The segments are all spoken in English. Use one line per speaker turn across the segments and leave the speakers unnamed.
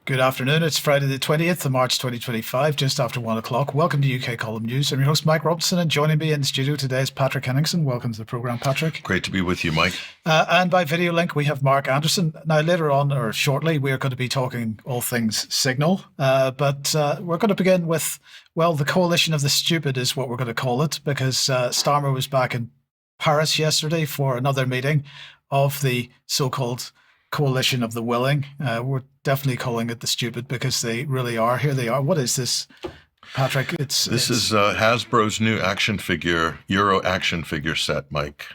Good afternoon. It's Friday the 20th of March 2025, just after 1 o'clock. Welcome to UK Column News. I'm your host, Mike Robinson, and joining me in the studio today is Patrick Henningsen. Welcome to the programme, Patrick.
Great to be with you, Mike.
And by video link, we have Mark Anderson. Now, later on, or shortly, we are going to be talking all things Signal. But we're going to begin with, well, the coalition of the stupid is what we're going to call it, because Starmer was back in Paris yesterday for another meeting of the so-called coalition of the willing. We're definitely calling it the stupid because they really are. Here they are. What is this, Patrick?
This is Hasbro's new action figure, Euro action figure set, Mike.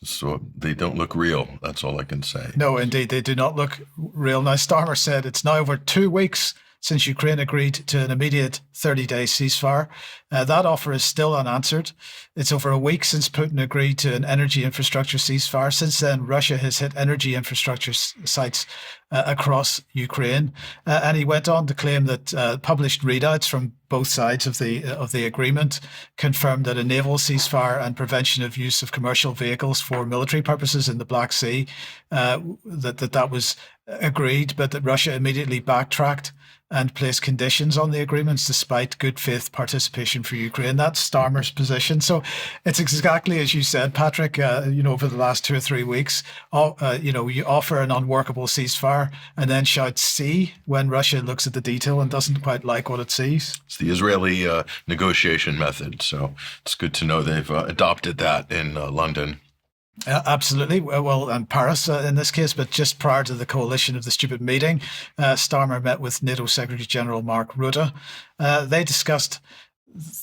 So they don't look real. That's all I can say.
No, indeed, they do not look real. Now, Starmer said it's now over 2 weeks since Ukraine agreed to an immediate 30-day ceasefire. That offer is still unanswered. It's over a week since Putin agreed to an energy infrastructure ceasefire. Since then, Russia has hit energy infrastructure sites across Ukraine. And he went on to claim that published readouts from both sides of the agreement confirmed that a naval ceasefire and prevention of use of commercial vehicles for military purposes in the Black Sea, that was agreed, but that Russia immediately backtracked and placed conditions on the agreements despite good faith participation for Ukraine. That's Starmer's position. So it's exactly as you said, Patrick, over the last 2 or 3 weeks, you offer an unworkable ceasefire and then shout see when Russia looks at the detail and doesn't quite like what it sees.
It's the Israeli negotiation method. So it's good to know they've adopted that in London.
Absolutely. Well, and Paris in this case, but just prior to the coalition of the stupid meeting, Starmer met with NATO Secretary General Mark Rutte. They discussed,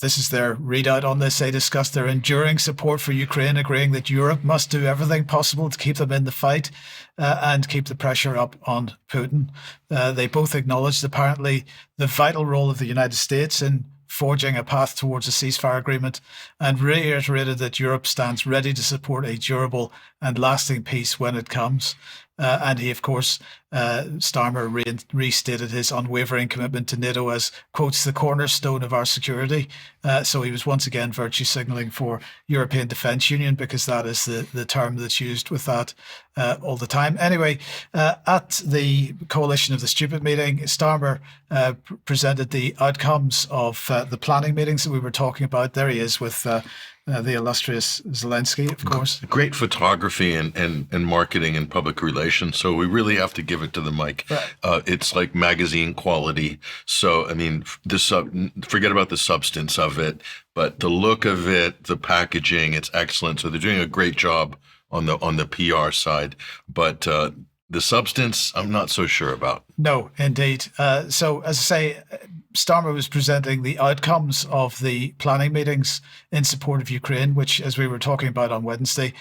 this is their readout on this, they discussed their enduring support for Ukraine, agreeing that Europe must do everything possible to keep them in the fight and keep the pressure up on Putin. They both acknowledged apparently the vital role of the United States in forging a path towards a ceasefire agreement, and reiterated that Europe stands ready to support a durable and lasting peace when it comes. And he, of course, Starmer restated his unwavering commitment to NATO as, quotes, the cornerstone of our security. So he was once again virtue signaling for European Defence Union, because that is the term that's used with that all the time. Anyway, at the coalition of the stupid meeting, Starmer presented the outcomes of the planning meetings that we were talking about. There he is with the illustrious Zelensky, of course.
Great photography and marketing and public relations. So we really have to give it to the Mike. Right. It's like magazine quality. So, I mean, forget about the substance of it, but the look of it, the packaging, it's excellent. So they're doing a great job on the PR side. But the substance, I'm not so sure about.
No, indeed. So, as I say, Starmer was presenting the outcomes of the planning meetings in support of Ukraine, which, as we were talking about on Wednesday,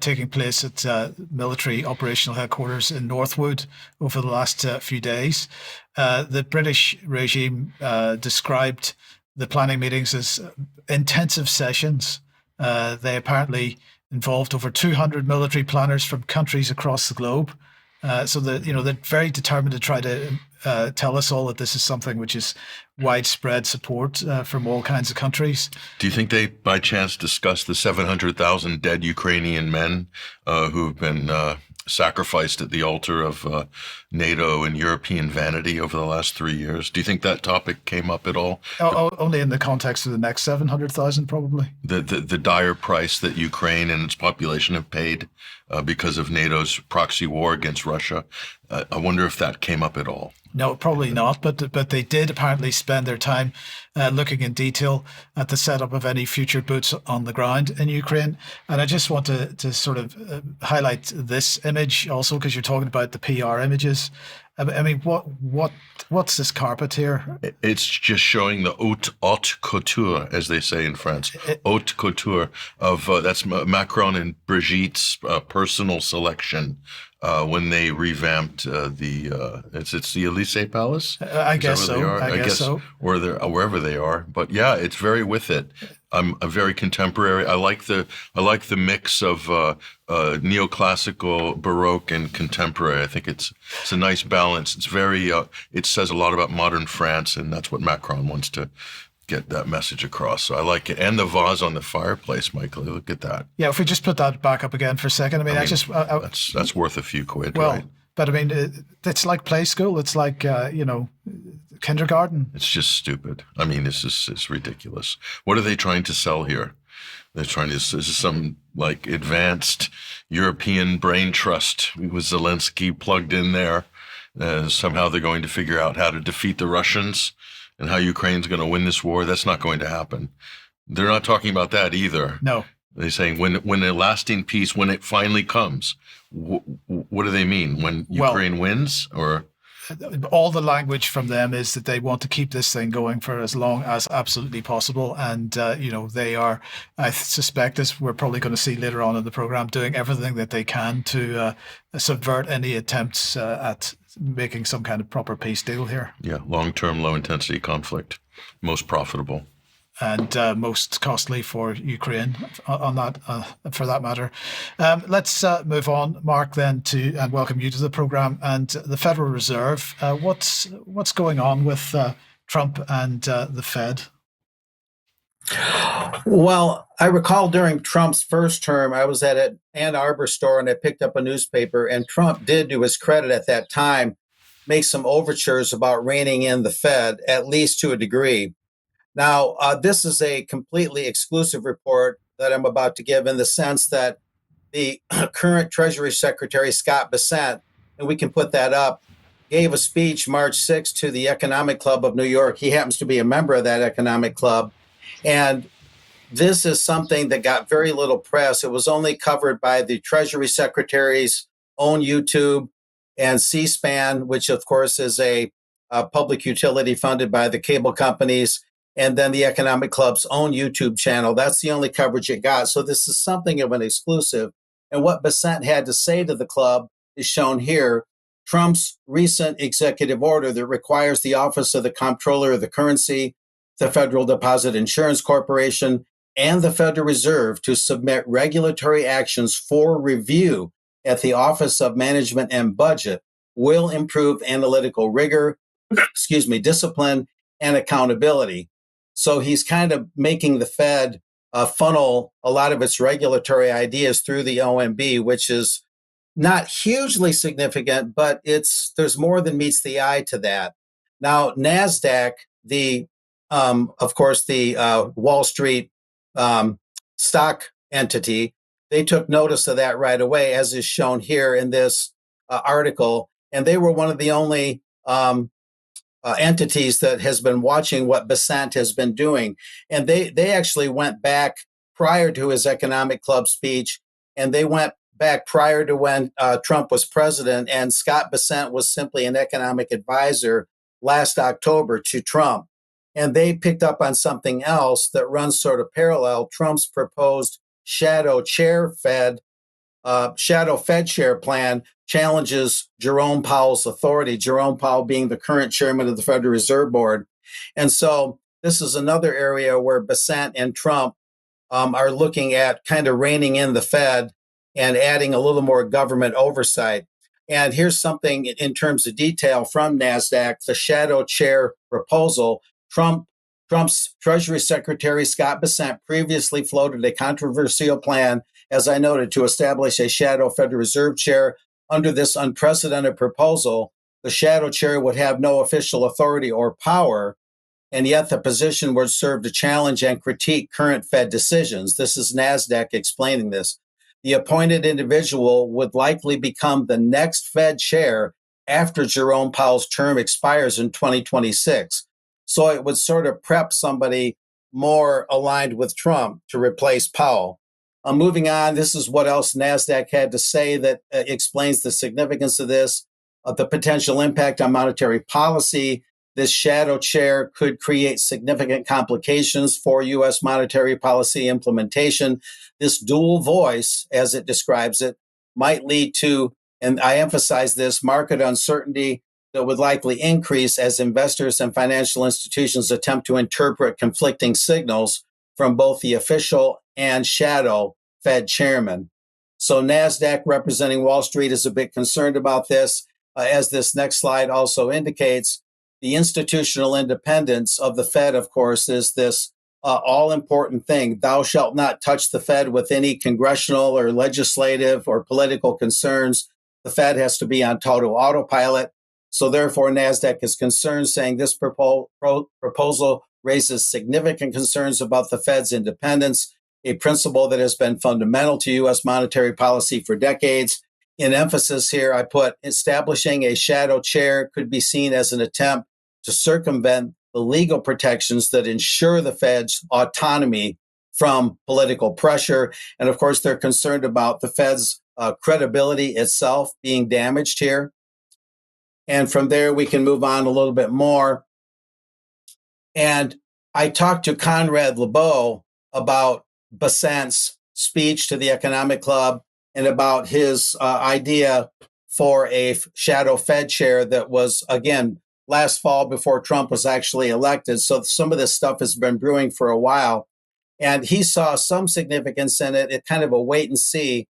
taking place at military operational headquarters in Northwood over the last few days. The British regime described the planning meetings as intensive sessions. They apparently involved over 200 military planners from countries across the globe. So they're very determined to try to tell us all that this is something which is widespread support from all kinds of countries.
Do you think they, by chance, discussed the 700,000 dead Ukrainian men who've been sacrificed at the altar of NATO and European vanity over the last 3 years? Do you think that topic came up at all?
Only in the context of the next 700,000, probably.
The dire price that Ukraine and its population have paid because of NATO's proxy war against Russia. I wonder if that came up at all.
No, probably not. But they did apparently spend their time looking in detail at the setup of any future boots on the ground in Ukraine. And I just want to sort of highlight this image also, because you're talking about the PR images. I mean, what's this carpet here?
It's just showing the haute couture, as they say in France. Haute couture of that's Macron and Brigitte's personal selection when they revamped it's the Élysée Palace.
I guess so. I guess so.
Or wherever they are. But yeah, it's very with it. I'm a very contemporary. I like the mix of neoclassical, Baroque, and contemporary. I think it's a nice balance. It's very. It says a lot about modern France, and that's what Macron wants to get that message across. So I like it. And the vase on the fireplace, Michael. Look at that.
Yeah, if we just put that back up again for a second. I mean that's worth
a few quid,
well,
right?
But I mean, it's like play school. It's like, kindergarten.
It's just stupid. I mean, it's ridiculous. What are they trying to sell here? They're trying to, this is some like advanced European brain trust with Zelensky plugged in there. Somehow they're going to figure out how to defeat the Russians and how Ukraine's going to win this war. That's not going to happen. They're not talking about that either.
No.
They're saying when a lasting peace, when it finally comes, what do they mean? When Ukraine wins, or?
All the language from them is that they want to keep this thing going for as long as absolutely possible. And, they are, I suspect, as we're probably going to see later on in the program, doing everything that they can to subvert any attempts at making some kind of proper peace deal here.
Yeah, long-term, low-intensity conflict, most profitable.
And most costly for Ukraine on that, for that matter. Let's move on, Mark, then and welcome you to the program. And the Federal Reserve, what's going on with Trump and the Fed?
Well, I recall during Trump's first term, I was at an Ann Arbor store and I picked up a newspaper, and Trump did, to his credit at that time, make some overtures about reining in the Fed, at least to a degree. Now, this is a completely exclusive report that I'm about to give, in the sense that the current Treasury Secretary, Scott Bessent, and we can put that up, gave a speech March 6th to the Economic Club of New York. He happens to be a member of that economic club. And this is something that got very little press. It was only covered by the Treasury Secretary's own YouTube and C-SPAN, which, of course, is a public utility funded by the cable companies, and then the Economic Club's own YouTube channel. That's the only coverage it got. So this is something of an exclusive. And what Bessent had to say to the club is shown here. Trump's recent executive order that requires the Office of the Comptroller of the Currency, the Federal Deposit Insurance Corporation, and the Federal Reserve to submit regulatory actions for review at the Office of Management and Budget will improve analytical rigor, discipline, and accountability. So he's kind of making the Fed funnel a lot of its regulatory ideas through the OMB, which is not hugely significant, but there's more than meets the eye to that. Now, NASDAQ, of course, the Wall Street stock entity, they took notice of that right away, as is shown here in this article. And they were one of the only entities that has been watching what Bessent has been doing. And they actually went back prior to his economic club speech, and they went back prior to when Trump was president, and Scott Bessent was simply an economic advisor last October to Trump. And they picked up on something else that runs sort of parallel. Trump's proposed shadow Fed share plan challenges Jerome Powell's authority, Jerome Powell being the current chairman of the Federal Reserve Board. And so this is another area where Bessent and Trump are looking at kind of reining in the Fed and adding a little more government oversight. And here's something in terms of detail from NASDAQ, the shadow chair proposal. Trump's Treasury Secretary, Scott Bessent, previously floated a controversial plan, as I noted, to establish a shadow Federal Reserve chair. Under this unprecedented proposal, the shadow chair would have no official authority or power, and yet the position would serve to challenge and critique current Fed decisions. This is NASDAQ explaining this. The appointed individual would likely become the next Fed chair after Jerome Powell's term expires in 2026. So it would sort of prep somebody more aligned with Trump to replace Powell. Moving on, this is what else NASDAQ had to say that explains the significance of this, the potential impact on monetary policy. This shadow chair could create significant complications for U.S. monetary policy implementation. This dual voice, as it describes it, might lead to, and I emphasize this, market uncertainty that would likely increase as investors and financial institutions attempt to interpret conflicting signals from both the official and shadow Fed chairman. So NASDAQ, representing Wall Street, is a bit concerned about this. As this next slide also indicates, the institutional independence of the Fed, of course, is this all-important thing. Thou shalt not touch the Fed with any congressional or legislative or political concerns. the Fed has to be on total autopilot. So therefore, NASDAQ is concerned, saying this proposal raises significant concerns about the Fed's independence, a principle that has been fundamental to U.S. monetary policy for decades. In emphasis here, I put establishing a shadow chair could be seen as an attempt to circumvent the legal protections that ensure the Fed's autonomy from political pressure. And of course, they're concerned about the Fed's credibility itself being damaged here. And from there, we can move on a little bit more. And I talked to Conrad LeBeau about Besant's speech to the Economic Club and about his idea for a shadow Fed chair that was, again, last fall before Trump was actually elected. So some of this stuff has been brewing for a while. And he saw some significance in it. It's kind of a wait and see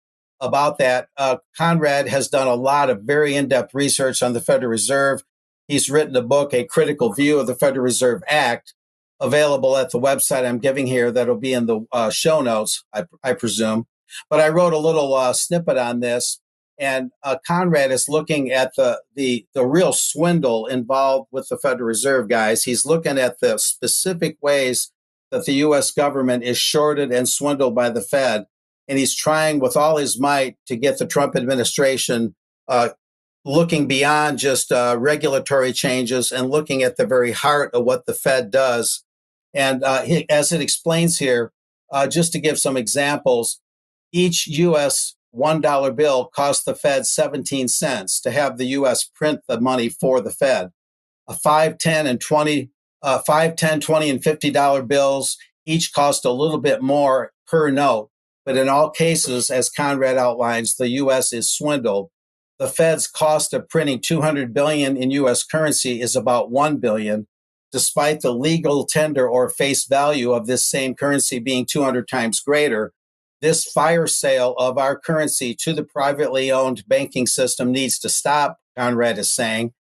about that. Conrad has done a lot of very in-depth research on the Federal Reserve. He's written a book, A Critical View of the Federal Reserve Act, available at the website I'm giving here. That'll be in the show notes, I presume. But I wrote a little snippet on this, and Conrad is looking at the real swindle involved with the Federal Reserve, guys. He's looking at the specific ways that the U.S. government is shorted and swindled by the Fed. And he's trying with all his might to get the Trump administration looking beyond just regulatory changes and looking at the very heart of what the Fed does. And as it explains here, just to give some examples, each U.S. $1 bill costs the Fed 17 cents to have the U.S. print the money for the Fed. A 5, 10, and 20, and $50 bills each cost a little bit more per note. But in all cases, as Conrad outlines, the U.S. is swindled. The Fed's cost of printing $200 billion in U.S. currency is about $1 billion, despite the legal tender or face value of this same currency being 200 times greater. This fire sale of our currency to the privately owned banking system needs to stop, Conrad is saying.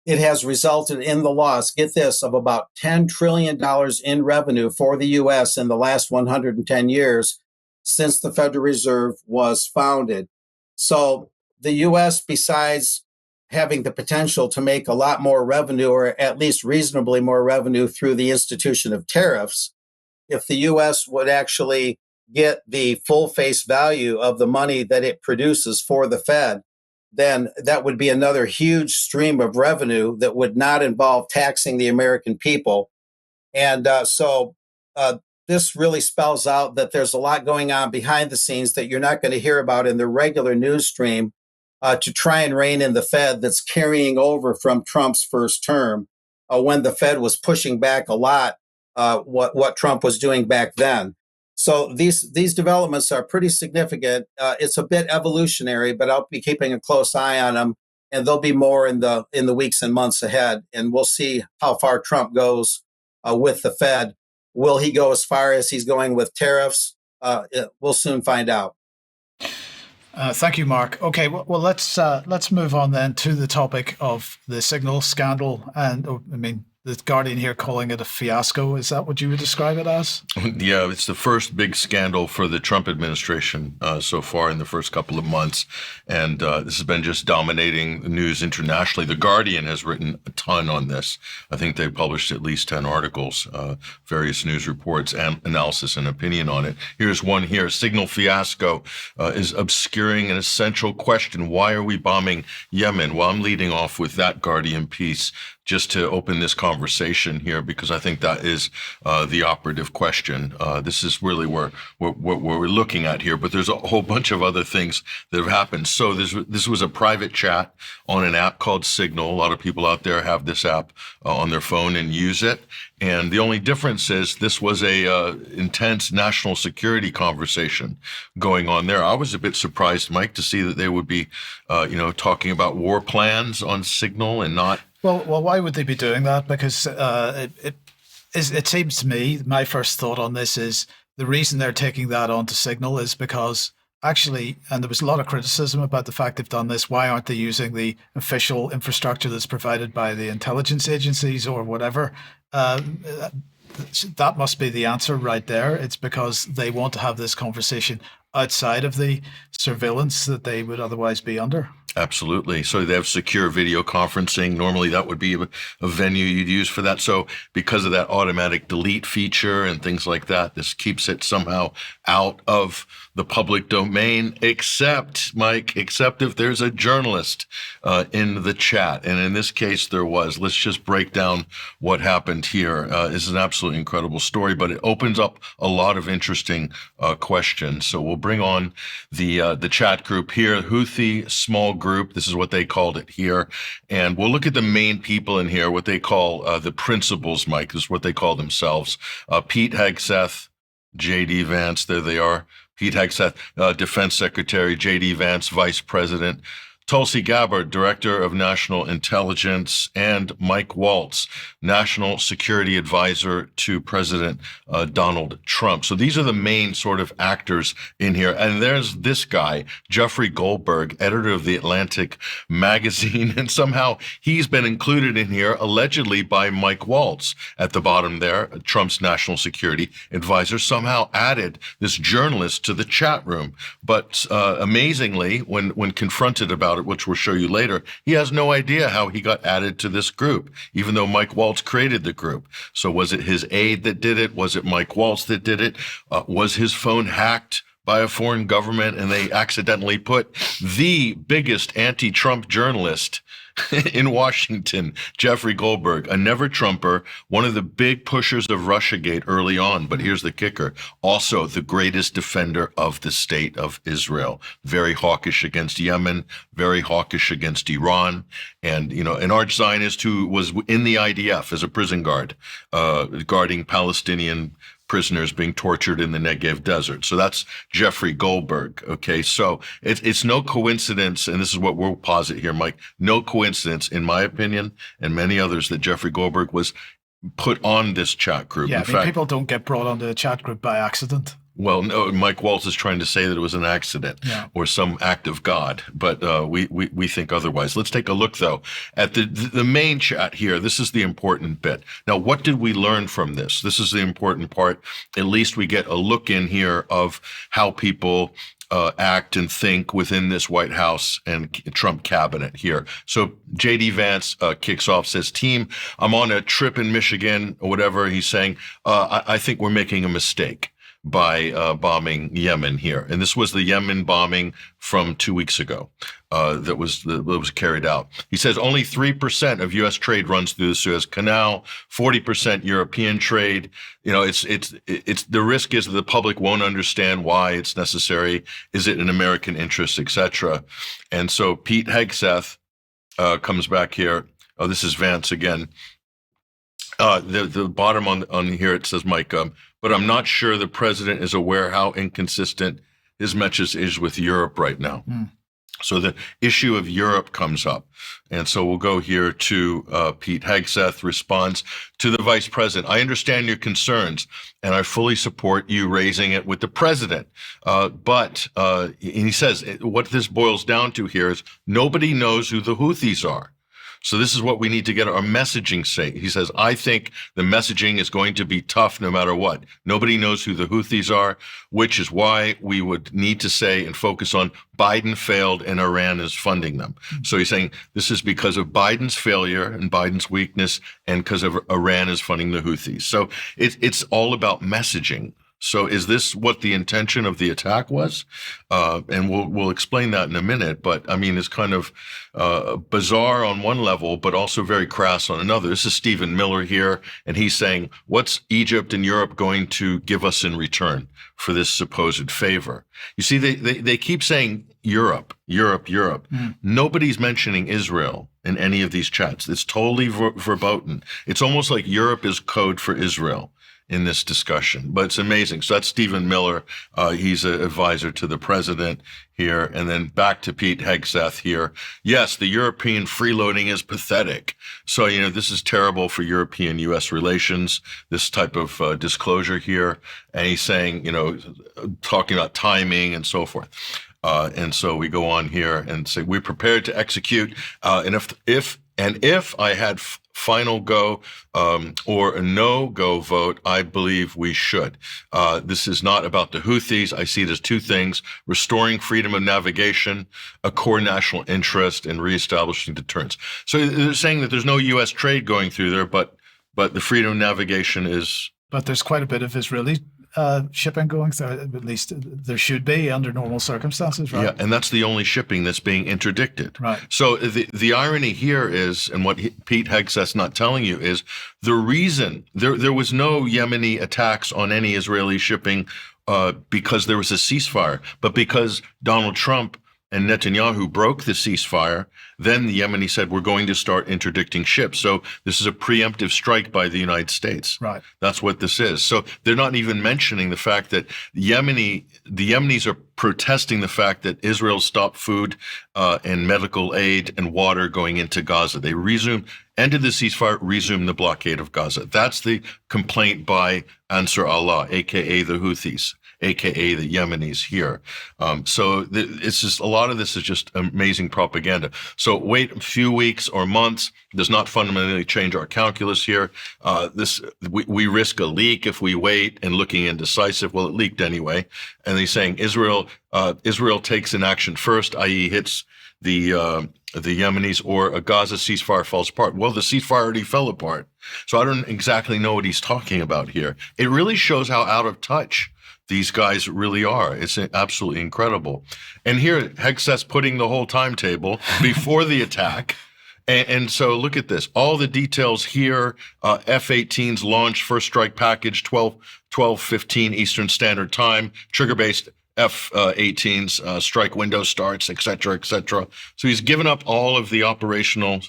It has resulted in the loss, get this, of about $10 trillion in revenue for the U.S. in the last 110 years since the Federal Reserve was founded. So the U.S., besides having the potential to make a lot more revenue, or at least reasonably more revenue through the institution of tariffs, if the U.S. would actually get the full face value of the money that it produces for the Fed, then that would be another huge stream of revenue that would not involve taxing the American people. And so this really spells out that there's a lot going on behind the scenes that you're not going to hear about in the regular news stream to try and rein in the Fed that's carrying over from Trump's first term when the Fed was pushing back a lot what Trump was doing back then. So these developments are pretty significant. It's a bit evolutionary, but I'll be keeping a close eye on them, and there'll be more in the weeks and months ahead. And we'll see how far Trump goes with the Fed. Will he go as far as he's going with tariffs? We'll soon find out.
Thank you, Mark. Okay, well, let's move on then to the topic of the Signal scandal. And the Guardian here calling it a fiasco. Is that what you would describe it as?
Yeah, it's the first big scandal for the Trump administration so far in the first couple of months. And this has been just dominating the news internationally. The Guardian has written a ton on this. I think they published at least 10 articles, various news reports, and analysis and opinion on it. Here's one here. Signal fiasco is obscuring an essential question. Why are we bombing Yemen? Well, I'm leading off with that Guardian piece just to open this conversation here, because I think that is the operative question. This is really what we're looking at here, but there's a whole bunch of other things that have happened. So this was a private chat on an app called Signal. A lot of people out there have this app on their phone and use it. And the only difference is this was a intense national security conversation going on there. I was a bit surprised, Mike, to see that they would be, talking about war plans on Signal and not.
Well, why would they be doing that? Because it seems to me, my first thought on this is the reason they're taking that onto Signal is because actually, and there was a lot of criticism about the fact they've done this, why aren't they using the official infrastructure that's provided by the intelligence agencies or whatever? That must be the answer right there. It's because they want to have this conversation outside of the surveillance that they would otherwise be under.
Absolutely. So they have secure video conferencing. Normally that would be a venue you'd use for that. So because of that automatic delete feature and things like that, this keeps it somehow out of the public domain, except if there's a journalist in the chat. And in this case, there was. Let's just break down what happened here. It's an absolutely incredible story, but it opens up a lot of interesting questions. So we'll bring on the chat group here, Houthi small group. This is what they called it here. And we'll look at the main people in here, what they call the principals, Mike. This is what they call themselves. Pete Hegseth, J.D. Vance, there they are. Pete Hegseth, Defense Secretary, J.D. Vance, Vice President, Tulsi Gabbard, Director of National Intelligence, and Mike Waltz, National Security Advisor to President Donald Trump. So these are the main sort of actors in here. And there's this guy, Jeffrey Goldberg, editor of The Atlantic magazine, and somehow he's been included in here allegedly by Mike Waltz at the bottom there, Trump's National Security Advisor, somehow added this journalist to the chat room. But amazingly, when confronted about it, which we'll show you later, he has no idea how he got added to this group, even though Mike Waltz created the group. So was it his aide that did it? Was it Mike Waltz that did it? Was his phone hacked by a foreign government and they accidentally put the biggest anti-Trump journalist in Washington, Jeffrey Goldberg, a never-Trumper, one of the big pushers of Russiagate early on. But here's the kicker. Also the greatest defender of the state of Israel. Very hawkish against Yemen, very hawkish against Iran. And, an arch-Zionist who was in the IDF as a prison guard, guarding Palestinian prisoners being tortured in the Negev desert. So that's Jeffrey Goldberg. Okay. So it's no coincidence. And this is what we'll posit here, Mike, no coincidence, in my opinion, and many others, that Jeffrey Goldberg was put on this chat group.
Yeah.
In fact,
people don't get brought onto the chat group by accident.
Well, no, Mike Waltz is trying to say that it was an accident or some act of God, but we think otherwise. Let's take a look, though, at the main chat here. This is the important bit. Now, what did we learn from this? This is the important part. At least we get a look in here of how people act and think within this White House and Trump cabinet here. So J.D. Vance kicks off, says, team, I'm on a trip in Michigan or whatever. He's saying, I think we're making a mistake by bombing Yemen here. And this was the Yemen bombing from 2 weeks ago that was carried out. He says only 3% of U.S. trade runs through the Suez Canal, 40% European trade. It's the risk is that the public won't understand why it's necessary. Is it in American interest, etc.? And so Pete Hegseth comes back here. Oh, this is Vance again. The bottom on here, it says, Mike, but I'm not sure the president is aware how inconsistent his message is with Europe right now. So the issue of Europe comes up. And so we'll go here to Pete Hegseth responds to the vice president. I understand your concerns, and I fully support you raising it with the president. But he says what this boils down to here is nobody knows who the Houthis are. So this is what we need to get our messaging say. He says, I think the messaging is going to be tough no matter what. Nobody knows who the Houthis are, which is why we would need to say and focus on Biden failed and Iran is funding them. So he's saying this is because of Biden's failure and Biden's weakness and because of Iran is funding the Houthis. So it's all about messaging. So is this what the intention of the attack was? And we'll explain that in a minute. But I mean, it's kind of bizarre on one level, but also very crass on another. This is Stephen Miller here, and he's saying, what's Egypt and Europe going to give us in return for this supposed favor? You see, they keep saying Europe. Nobody's mentioning Israel in any of these chats. It's totally verboten. It's almost like Europe is code for Israel in this discussion, but it's amazing. So that's Stephen Miller. He's an advisor to the president here. And then back to Pete Hegseth here. Yes, the European freeloading is pathetic. So, this is terrible for European-U.S. relations, this type of disclosure here. And he's saying, talking about timing and so forth. And so we go on here and say, we're prepared to execute. And if And if I had final go or a no-go vote, I believe we should. This is not about the Houthis. I see it as two things: restoring freedom of navigation, a core national interest, and reestablishing deterrence. So they're saying that there's no U.S. trade going through there, but the freedom of navigation is.
But there's quite a bit of Israeli shipping going through. At least there should be under normal circumstances, right?
Yeah, and that's the only shipping that's being interdicted.
Right.
So the irony here is, and what Pete Hegseth's not telling you is, the reason there was no Yemeni attacks on any Israeli shipping because there was a ceasefire, but because Donald Trump and Netanyahu broke the ceasefire, then the Yemeni said, we're going to start interdicting ships. So this is a preemptive strike by the United States.
Right.
That's what this is. So they're not even mentioning the fact that the Yemenis are protesting the fact that Israel stopped food and medical aid and water going into Gaza. They ended the ceasefire, resumed the blockade of Gaza. That's the complaint by Ansar Allah, a.k.a. the Houthis, a.k.a. the Yemenis here. So it's just, a lot of this is just amazing propaganda. So wait a few weeks or months does not fundamentally change our calculus here. We risk a leak if we wait, and looking indecisive. Well, it leaked anyway. And they're saying Israel takes an action first, i.e. hits the Yemenis, or a Gaza ceasefire falls apart. Well, the ceasefire already fell apart. So I don't exactly know what he's talking about here. It really shows how out of touch these guys really are. It's absolutely incredible. And here, Hegseth's putting the whole timetable before the attack. And so look at this. All the details here, F-18s launch, first strike package, 12:15 Eastern Standard Time, trigger-based F-18s, strike window starts, et cetera, et cetera. So he's given up all of the operational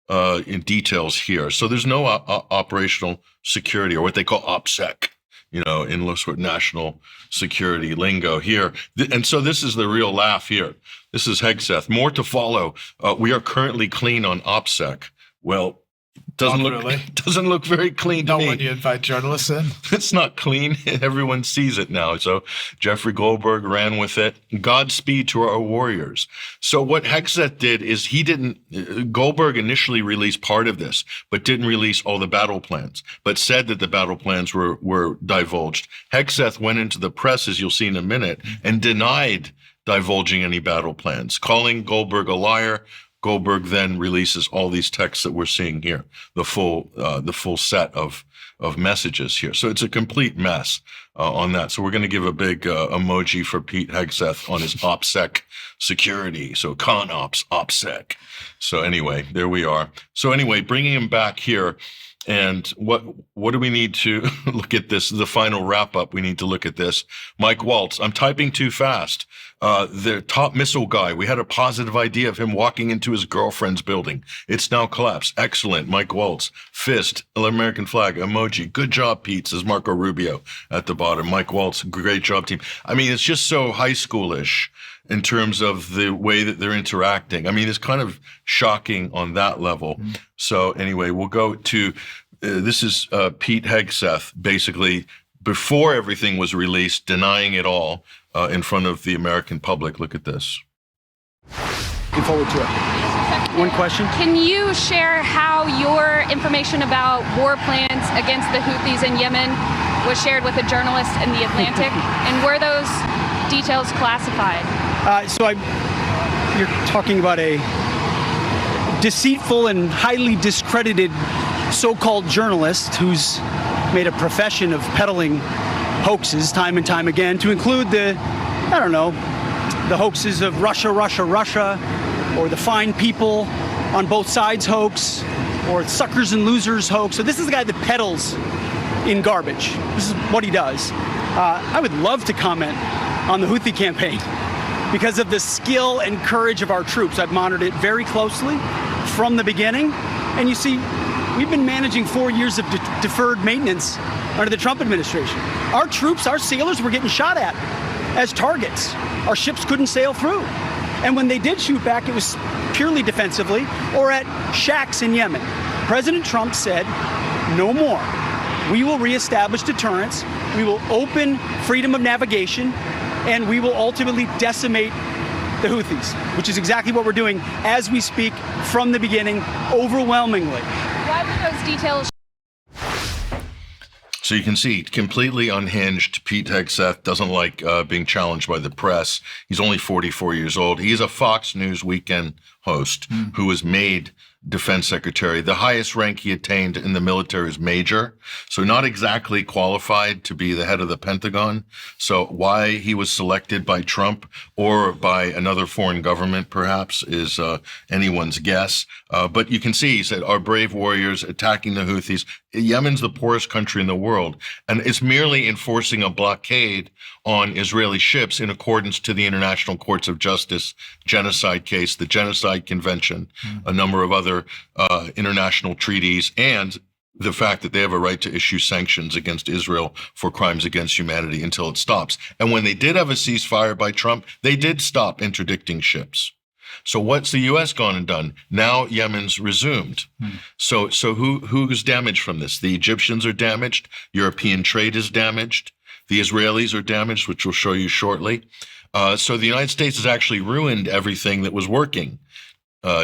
details here. So there's no operational security, or what they call OPSEC, in sort of national security lingo here. And so this is the real laugh here. This is Hegseth. More to follow. We are currently clean on OPSEC. Well, doesn't look very clean to me.
Not when you invite journalists in.
It's not clean. Everyone sees it now. So Jeffrey Goldberg ran with it. Godspeed to our warriors. So what Hegseth did is Goldberg initially released part of this, but didn't release all the battle plans, but said that the battle plans were divulged. Hegseth went into the press, as you'll see in a minute, and denied divulging any battle plans, calling Goldberg a liar. Goldberg then releases all these texts that we're seeing here, the full set of messages here. So it's a complete mess on that. So we're going to give a big emoji for Pete Hegseth on his OPSEC security. So ConOps, OPSEC. So anyway, there we are. So anyway, bringing him back here. And what do we need to look at this? The final wrap up. We need to look at this. Mike Waltz. I'm typing too fast. The top missile guy. We had a positive idea of him walking into his girlfriend's building. It's now collapsed. Excellent. Mike Waltz. Fist. American flag. Emoji. Good job, Pete, says Marco Rubio at the bottom. Mike Waltz. Great job, team. I mean, it's just so high schoolish in terms of the way that they're interacting. I mean, it's kind of shocking on that level. Mm-hmm. So anyway, we'll go to, this is Pete Hegseth, basically, before everything was released, denying it all in front of the American public. Look at this.
Looking forward to it. One question.
Can you share how your information about war plans against the Houthis in Yemen was shared with a journalist in The Atlantic? And were those details classified?
You're talking about a deceitful and highly discredited so-called journalist who's made a profession of peddling hoaxes time and time again, to include the hoaxes of Russia, or the fine people on both sides hoax, or suckers and losers hoax. So this is the guy that peddles in garbage. This is what he does. I would love to comment on the Houthi campaign because of the skill and courage of our troops. I've monitored it very closely from the beginning. And you see, we've been managing 4 years of deferred maintenance under the Trump administration. Our troops, our sailors were getting shot at as targets. Our ships couldn't sail through. And when they did shoot back, it was purely defensively or at shacks in Yemen. President Trump said, no more. We will reestablish deterrence. We will open freedom of navigation, and we will ultimately decimate the Houthis, which is exactly what we're doing as we speak from the beginning, overwhelmingly.
Why were those details?
So you can see, completely unhinged. Pete Hegseth doesn't like being challenged by the press. He's only 44 years old. He's a Fox News weekend host who was made defense secretary. The highest rank he attained in the military is major, so not exactly qualified to be the head of the Pentagon. So why he was selected by Trump or by another foreign government, perhaps, is anyone's guess. But you can see, he said, our brave warriors attacking the Houthis. Yemen's the poorest country in the world, and it's merely enforcing a blockade on Israeli ships in accordance to the International Courts of Justice genocide case, the Genocide Convention, a number of other international treaties, and the fact that they have a right to issue sanctions against Israel for crimes against humanity until it stops. And when they did have a ceasefire by Trump, they did stop interdicting ships. So what's the U.S. gone and done? Now Yemen's resumed. So who's damaged from this? The Egyptians are damaged. European trade is damaged. The Israelis are damaged, which we'll show you shortly. So the United States has actually ruined everything that was working.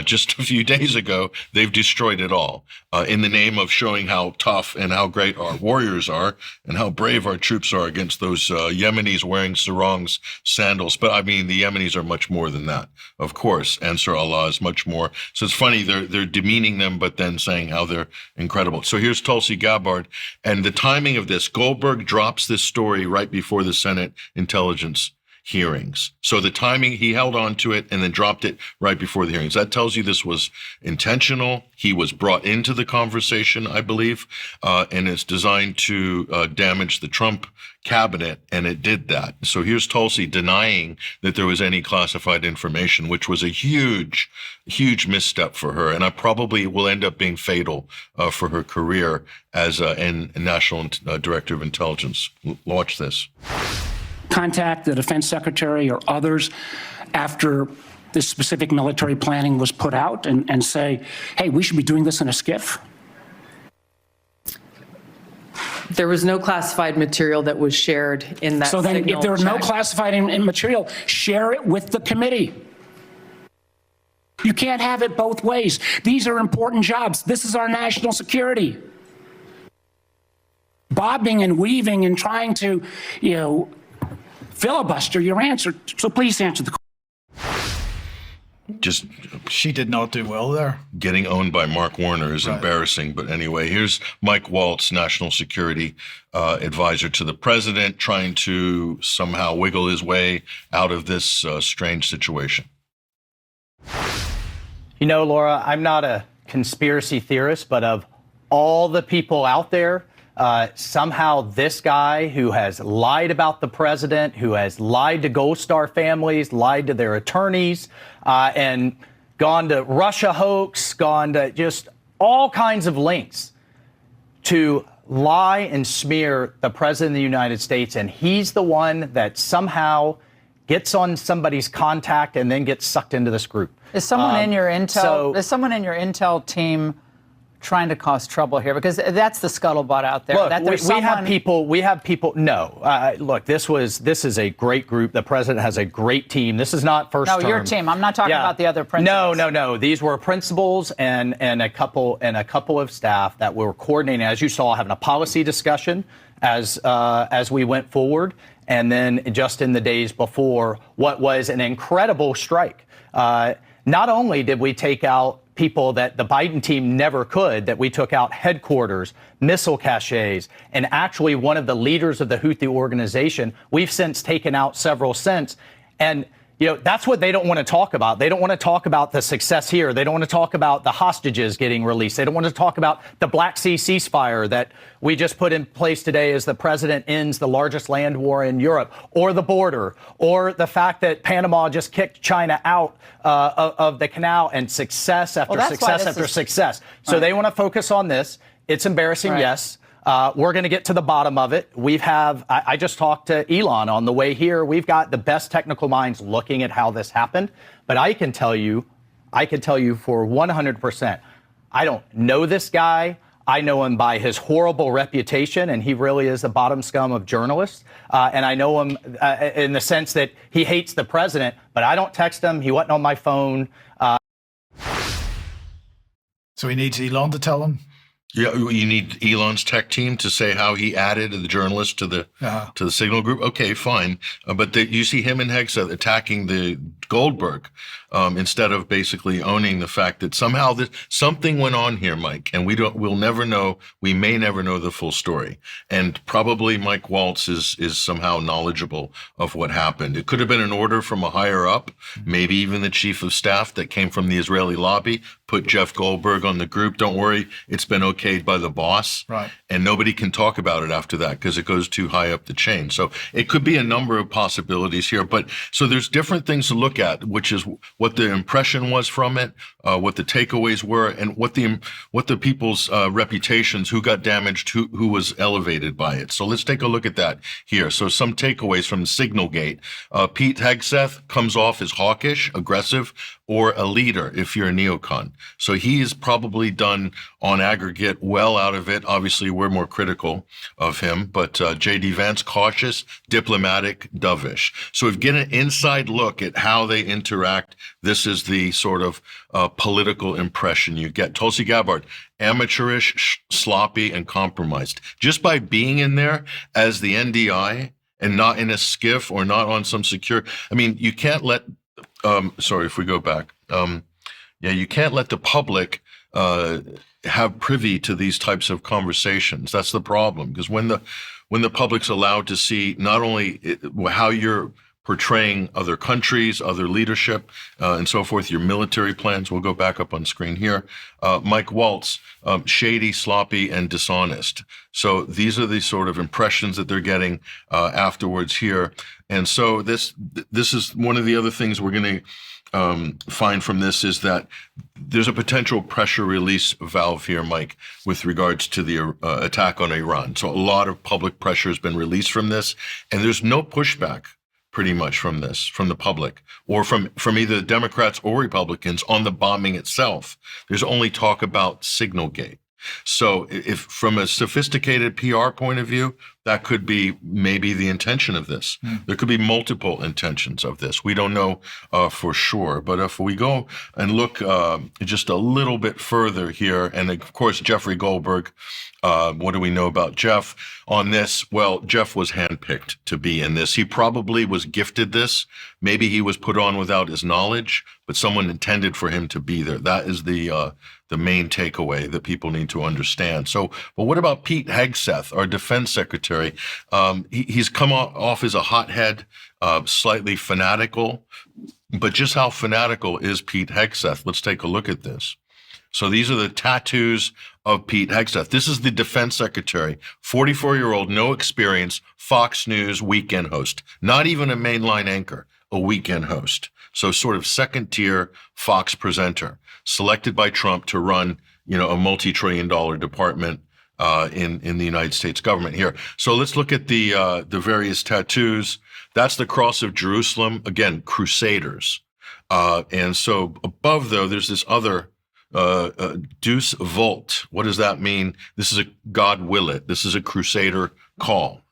Just a few days ago, they've destroyed it all in the name of showing how tough and how great our warriors are and how brave our troops are against those Yemenis wearing sarongs, sandals. But I mean, the Yemenis are much more than that, of course. Ansar Allah is much more. So it's funny, they're demeaning them, but then saying how they're incredible. So here's Tulsi Gabbard. And the timing of this, Goldberg drops this story right before the Senate Intelligence hearings. So the timing, he held on to it and then dropped it right before the hearings. That tells you this was intentional. He was brought into the conversation, I believe, and it's designed to damage the Trump cabinet, and it did that. So here's Tulsi denying that there was any classified information, which was a huge, huge misstep for her, and I probably will end up being fatal for her career as a National Director of Intelligence. Watch this.
Contact the defense secretary or others after this specific military planning was put out and say, hey, we should be doing this in a skiff?
There was no classified material that was shared in that
So then
signal
if there was no
check.
classified material, share it with the committee. You can't have it both ways. These are important jobs. This is our national security. Bobbing and weaving and trying to, filibuster your answer. So please answer the
Just
She did not do well there.
getting owned by Mark Warner is embarrassing. But anyway, here's Mike Waltz, national security advisor to the president, trying to somehow wiggle his way out of this strange situation.
Laura, I'm not a conspiracy theorist, but of all the people out there, somehow this guy who has lied about the president, who has lied to Gold Star families, lied to their attorneys, and gone to Russia hoax, gone to just all kinds of links to lie and smear the president of the United States. And he's the one that somehow gets on somebody's contact and then gets sucked into this group.
Is someone in your intel team trying to cause trouble here? Because that's the scuttlebutt out there.
Look,
that
we have people. No, look, this is a great group. The president has a great team. This is not first term.
No, your team. I'm not talking about the other principals.
No. These were principals and a couple of staff that were coordinating, as you saw, having a policy discussion as we went forward. And then just in the days before what was an incredible strike. Not only did we take out people that the Biden team never could, that we took out headquarters, missile caches, and actually one of the leaders of the Houthi organization. We've since taken out several since. And, that's what they don't want to talk about. They don't want to talk about the success here. They don't want to talk about the hostages getting released. They don't want to talk about the Black Sea ceasefire that we just put in place today as the president ends the largest land war in Europe, or the border, or the fact that Panama just kicked China out of the canal, and success after success after success. So they want to focus on this. It's embarrassing, yes. We're going to get to the bottom of it. I just talked to Elon on the way here. We've got the best technical minds looking at how this happened. But I can tell you for 100%, I don't know this guy. I know him by his horrible reputation, and he really is the bottom scum of journalists. And I know him in the sense that he hates the president, but I don't text him. He wasn't on my phone.
So he needs Elon to tell him?
Yeah, you need Elon's tech team to say how he added the journalist to the Signal group. Okay, fine. But you see him and Hegseth attacking the Goldberg instead of basically owning the fact that somehow something went on here, Mike, and we'll never know. We may never know the full story. And probably Mike Waltz is somehow knowledgeable of what happened. It could have been an order from a higher up, maybe even the chief of staff that came from the Israeli lobby, put Jeff Goldberg on the group. Don't worry, it's been okayed by the boss.
Right.
And nobody can talk about it after that because it goes too high up the chain. So it could be a number of possibilities here. But so there's different things to look at, which is what the impression was from it, what the takeaways were, and what the people's reputations, who got damaged, who was elevated by it. So let's take a look at that here. So some takeaways from the Signal Gate. Pete Hegseth comes off as hawkish, aggressive, or a leader if you're a neocon. So he is probably done on aggregate well out of it. Obviously, we're more critical of him, but J.D. Vance, cautious, diplomatic, dovish. So if you get an inside look at how they interact, this is the sort of political impression you get. Tulsi Gabbard, amateurish, sloppy, and compromised. Just by being in there as the NDI and not in a skiff or not on some secure, I mean, you can't let sorry, if we go back. You can't let the public have privy to these types of conversations. That's the problem, because when the public's allowed to see not only how you're portraying other countries, other leadership, and so forth, your military plans. We'll go back up on screen here. Mike Waltz, shady, sloppy, and dishonest. So these are the sort of impressions that they're getting afterwards here. And so this is one of the other things we're going to find from this is that there's a potential pressure release valve here, Mike, with regards to the attack on Iran. So a lot of public pressure has been released from this, and there's no pushback pretty much from this, from the public, or from either Democrats or Republicans on the bombing itself. There's only talk about Signalgate. So if from a sophisticated PR point of view, that could be maybe the intention of this. There could be multiple intentions of this. We don't know for sure. But if we go and look just a little bit further here, and of course, Jeffrey Goldberg, what do we know about Jeff on this? Well, Jeff was handpicked to be in this. He probably was gifted this. Maybe he was put on without his knowledge, but someone intended for him to be there. That is the main takeaway that people need to understand. So, but what about Pete Hegseth, our defense secretary? He's come off as a hothead, slightly fanatical, but just how fanatical is Pete Hegseth? Let's take a look at this. So these are the tattoos of Pete Hegseth. This is the defense secretary, 44-year-old, no experience, Fox News weekend host, not even a mainline anchor, a weekend host. So sort of second-tier Fox presenter, selected by Trump to run, a multi-trillion-dollar department in the United States government here. So let's look at the various tattoos. That's the cross of Jerusalem. Again, crusaders. And so above, though, there's this other Deus Vult. What does that mean? This is a God will it. This is a crusader call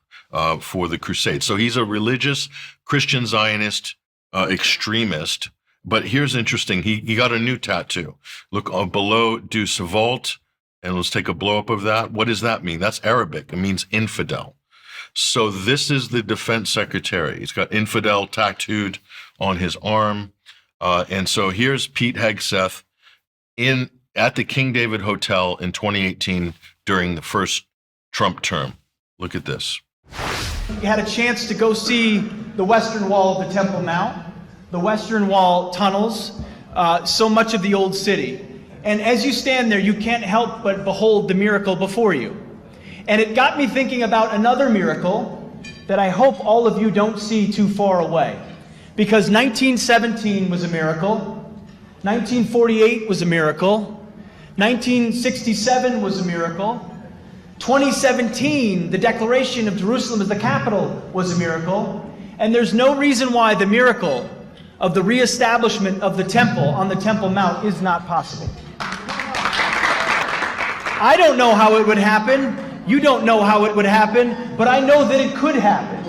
for the crusade. So he's a religious Christian Zionist extremist. But here's interesting. He got a new tattoo. Look below Deus Vult. And let's take a blow up of that. What does that mean? That's Arabic. It means infidel. So this is the defense secretary. He's got infidel tattooed on his arm. And so here's Pete Hegseth at the King David Hotel in 2018 during the first Trump term. Look at this.
You had a chance to go see the Western Wall of the Temple Mount, the Western Wall tunnels, so much of the old city. And as you stand there, you can't help but behold the miracle before you. And it got me thinking about another miracle that I hope all of you don't see too far away. Because 1917 was a miracle, 1948 was a miracle, 1967 was a miracle, 2017, the declaration of Jerusalem as the capital was a miracle, and there's no reason why the miracle of the reestablishment of the temple on the Temple Mount is not possible. I don't know how it would happen. You don't know how it would happen, but I know that it could happen.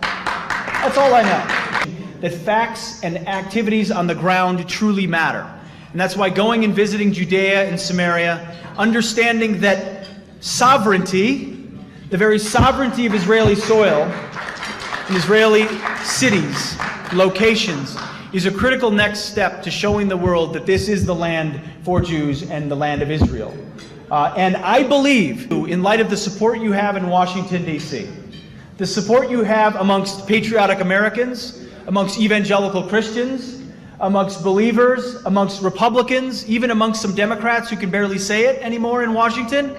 That's all I know. That facts and activities on the ground truly matter. And that's why going and visiting Judea and Samaria, understanding that sovereignty, the very sovereignty of Israeli soil and Israeli cities, locations, is a critical next step to showing the world that this is the land for Jews and the land of Israel. And I believe, in light of the support you have in Washington, D.C., the support you have amongst patriotic Americans, amongst evangelical Christians, amongst believers, amongst Republicans, even amongst some Democrats who can barely say it anymore in Washington,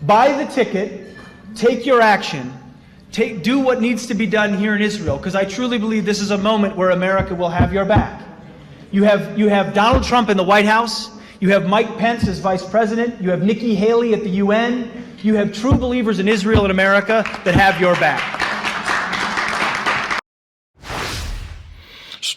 buy the ticket, take your action, do what needs to be done here in Israel, because I truly believe this is a moment where America will have your back. You have Donald Trump in the White House. You have Mike Pence as vice president. You have Nikki Haley at the UN. You have true believers in Israel and America that have your back.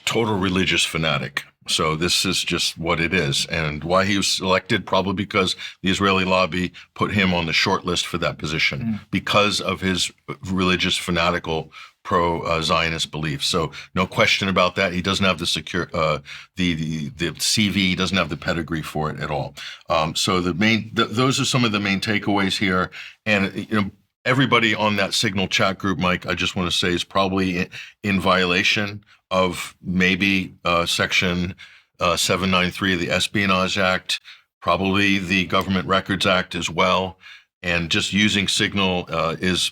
Total religious fanatic. So this is just what it is. And why he was selected, probably because the Israeli lobby put him on the short list for that position because of his religious fanatical pro-Zionist beliefs. So no question about that. He doesn't have the CV, he doesn't have the pedigree for it at all. So those are some of the main takeaways here. And everybody on that Signal chat group, Mike, I just want to say is probably in violation of maybe Section 793 of the Espionage Act, probably the Government Records Act as well. And just using Signal is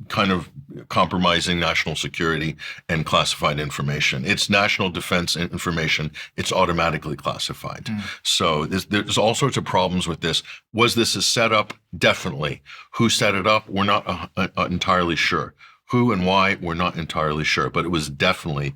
kind of compromising national security and classified information. It's national defense information. It's automatically classified. So there's all sorts of problems with this. Was this a setup? Definitely. Who set it up? We're not entirely sure. Who and why, we're not entirely sure, but it was definitely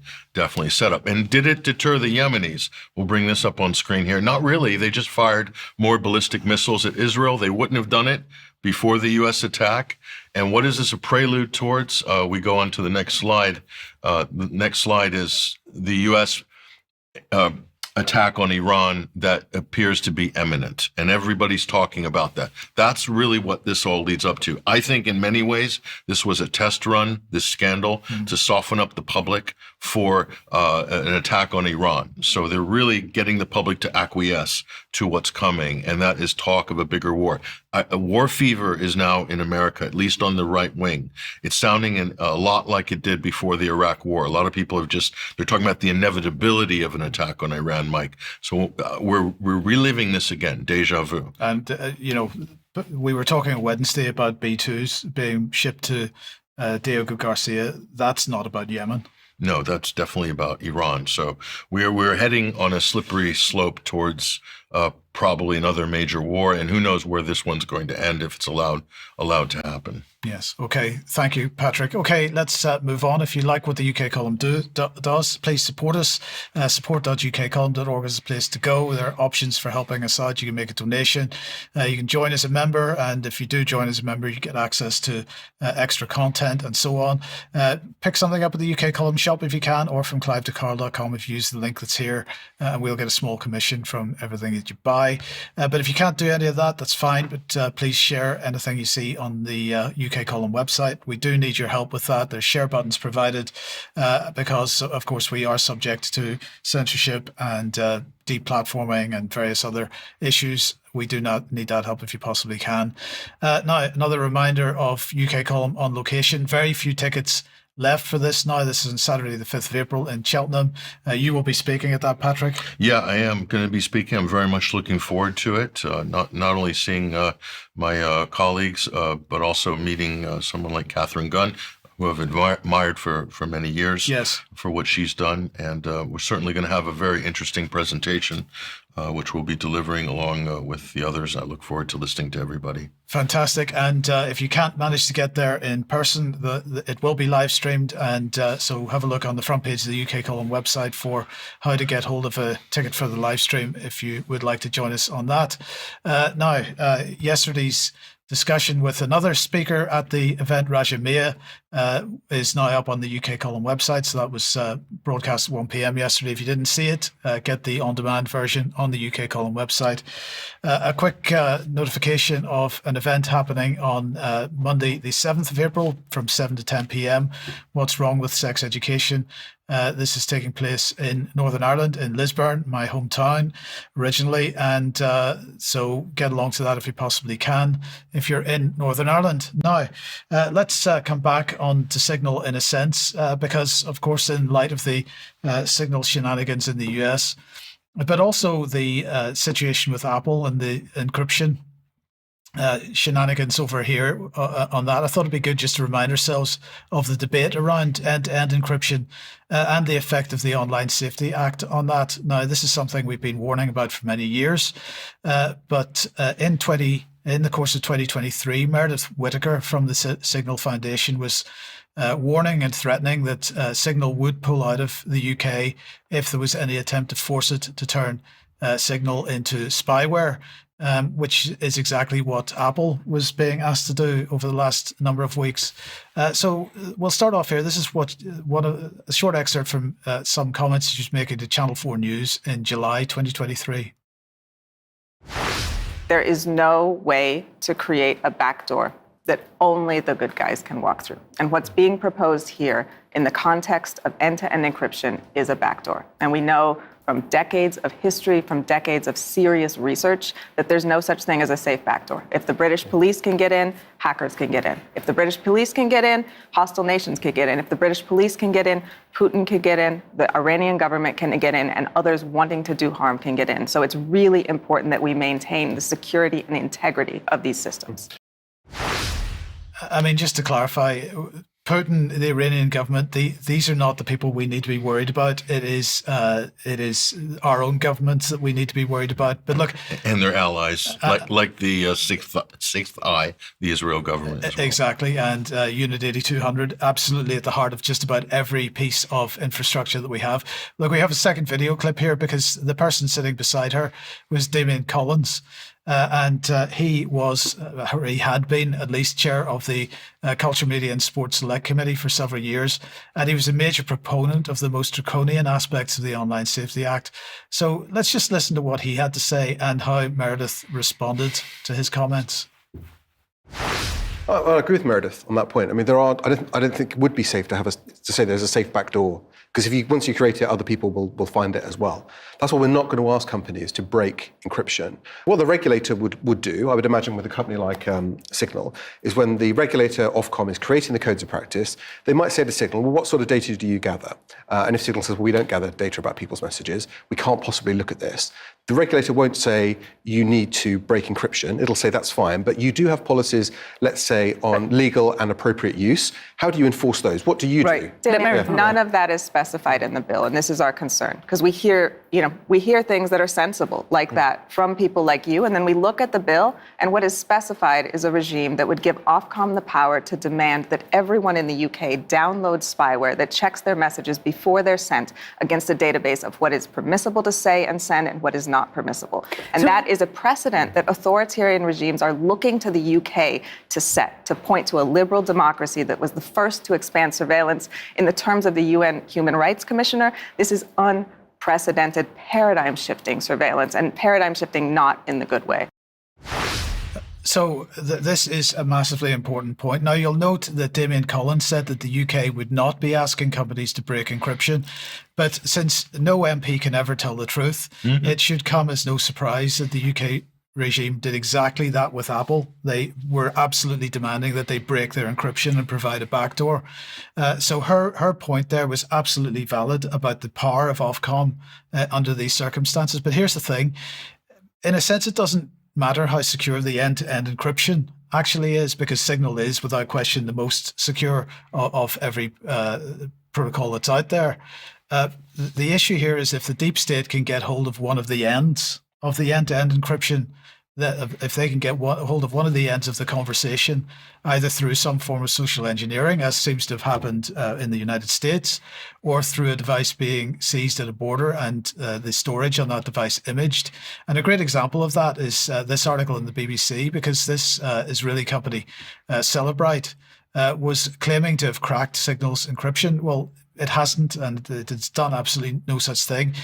set up. And did it deter the Yemenis? We'll bring this up on screen here. Not really. They just fired more ballistic missiles at Israel. They wouldn't have done it before the U.S. attack. And what is this a prelude towards? We go on to the next slide. The next slide is the U.S. Attack on Iran that appears to be imminent, and everybody's talking about that. That's really what this all leads up to. I think in many ways, this was a test run, this scandal, to soften up the public for an attack on Iran. So they're really getting the public to acquiesce to what's coming, and that is talk of a bigger war. A war fever is now in America, at least on the right wing. It's sounding a lot like it did before the Iraq War. A lot of people they're talking about the inevitability of an attack on Iran, Mike. So we're reliving this again, deja vu.
And, we were talking on Wednesday about B-2s being shipped to Diego Garcia. That's not about Yemen.
No, that's definitely about Iran. So we're heading on a slippery slope towards probably another major war, and who knows where this one's going to end if it's allowed to happen.
Yes. Okay. Thank you, Patrick. Okay, let's move on. If you like what the UK column does, please support us. Support.ukcolumn.org is the place to go. There are options for helping us out. You can make a donation. You can join as a member. And if you do join as a member, you get access to extra content and so on. Pick something up at the UK column shop if you can, or from clive2carl.com if you use the link that's here. And we'll get a small commission from everything that you buy. But if you can't do any of that, that's fine. But please share anything you see on the UK column website. We do need your help with that. There's share buttons provided because, of course, we are subject to censorship and deplatforming and various other issues. We do not need that help if you possibly can. Now, another reminder of UK column on location. Very few tickets left for this now. This is on Saturday, the 5th of April in Cheltenham. You will be speaking at that, Patrick?
Yeah, I am going to be speaking. I'm very much looking forward to it. Not only seeing my colleagues, but also meeting someone like Catherine Gunn, who I've admired for many years.
Yes.
For what she's done. And we're certainly going to have a very interesting presentation, which we'll be delivering along with the others. I look forward to listening to everybody.
Fantastic. And if you can't manage to get there in person, it will be live streamed. And so have a look on the front page of the UK column website for how to get hold of a ticket for the live stream if you would like to join us on that. Now, yesterday's discussion with another speaker at the event, Raja Miah, is now up on the UK Column website. So that was broadcast at 1 p.m. yesterday. If you didn't see it, get the on-demand version on the UK Column website. A quick notification of an event happening on Monday, the 7th of April from 7 to 10 p.m. What's Wrong with Sex Education? This is taking place in Northern Ireland, in Lisburn, my hometown originally. And so get along to that if you possibly can, if you're in Northern Ireland. Now, let's come back on to Signal in a sense, because, of course, in light of the Signal shenanigans in the US, but also the situation with Apple and the encryption shenanigans over here on that. I thought it'd be good just to remind ourselves of the debate around end-to-end encryption and the effect of the Online Safety Act on that. Now, this is something we've been warning about for many years, but in the course of 2023, Meredith Whittaker from the Signal Foundation was warning and threatening that Signal would pull out of the UK if there was any attempt to force it to turn Signal into spyware. Which is exactly what Apple was being asked to do over the last number of weeks. So we'll start off here. This is a short excerpt from some comments she was making to Channel 4 News in July 2023.
There is no way to create a backdoor that only the good guys can walk through. And what's being proposed here in the context of end-to-end encryption is a backdoor. And we know from decades of history, from decades of serious research, that there's no such thing as a safe backdoor. If the British police can get in, hackers can get in. If the British police can get in, hostile nations can get in. If the British police can get in, Putin can get in, the Iranian government can get in, and others wanting to do harm can get in. So it's really important that we maintain the security and integrity of these systems.
I mean, just to clarify, Putin, the Iranian government, these are not the people we need to be worried about. It is our own governments that we need to be worried about. But look,
and their allies, like the Sixth Eye, the Israel government. As well.
Exactly, and Unit 8200, absolutely at the heart of just about every piece of infrastructure that we have. Look, we have a second video clip here because the person sitting beside her was Damien Collins. And he had been at least chair of the Culture, Media and Sports Select Committee for several years. And he was a major proponent of the most draconian aspects of the Online Safety Act. So let's just listen to what he had to say and how Meredith responded to his comments.
I agree with Meredith on that point. I mean, I don't think it would be safe to say there's a safe backdoor, because once you create it, other people will find it as well. That's why we're not going to ask companies to break encryption. What the regulator would do, I would imagine with a company like Signal, is when the regulator Ofcom is creating the codes of practice, they might say to Signal, well, what sort of data do you gather? And if Signal says, well, we don't gather data about people's messages, we can't possibly look at this. The regulator won't say you need to break encryption. It'll say that's fine, but you do have policies, let's say, on legal and appropriate use. How do you enforce those? What do you do?
None of that is specified in the bill, and this is our concern, because we hear things that are sensible like that from people like you, and then we look at the bill, and what is specified is a regime that would give Ofcom the power to demand that everyone in the UK download spyware that checks their messages before they're sent against a database of what is permissible to say and send and what is not permissible. And that is a precedent that authoritarian regimes are looking to the UK to set, to point to a liberal democracy that was the first to expand surveillance in the terms of the UN Human Rights Commissioner. This is unprecedented paradigm-shifting surveillance, and paradigm-shifting not in the good way.
So this is a massively important point. Now, you'll note that Damien Collins said that the UK would not be asking companies to break encryption. But since no MP can ever tell the truth, it should come as no surprise that the UK regime did exactly that with Apple. They were absolutely demanding that they break their encryption and provide a backdoor. So her point there was absolutely valid about the power of Ofcom under these circumstances. But here's the thing. In a sense, it doesn't matter how secure the end-to-end encryption actually is, because Signal is, without question, the most secure of every protocol that's out there. The issue here is if the deep state can get hold of one of the ends of the end-to-end encryption, that if they can get hold of one of the ends of the conversation, either through some form of social engineering, as seems to have happened in the United States, or through a device being seized at a border and the storage on that device imaged. And a great example of that is this article in the BBC, because this Israeli company, Celebrite, was claiming to have cracked Signal's encryption. Well, it hasn't, and it's done absolutely no such thing.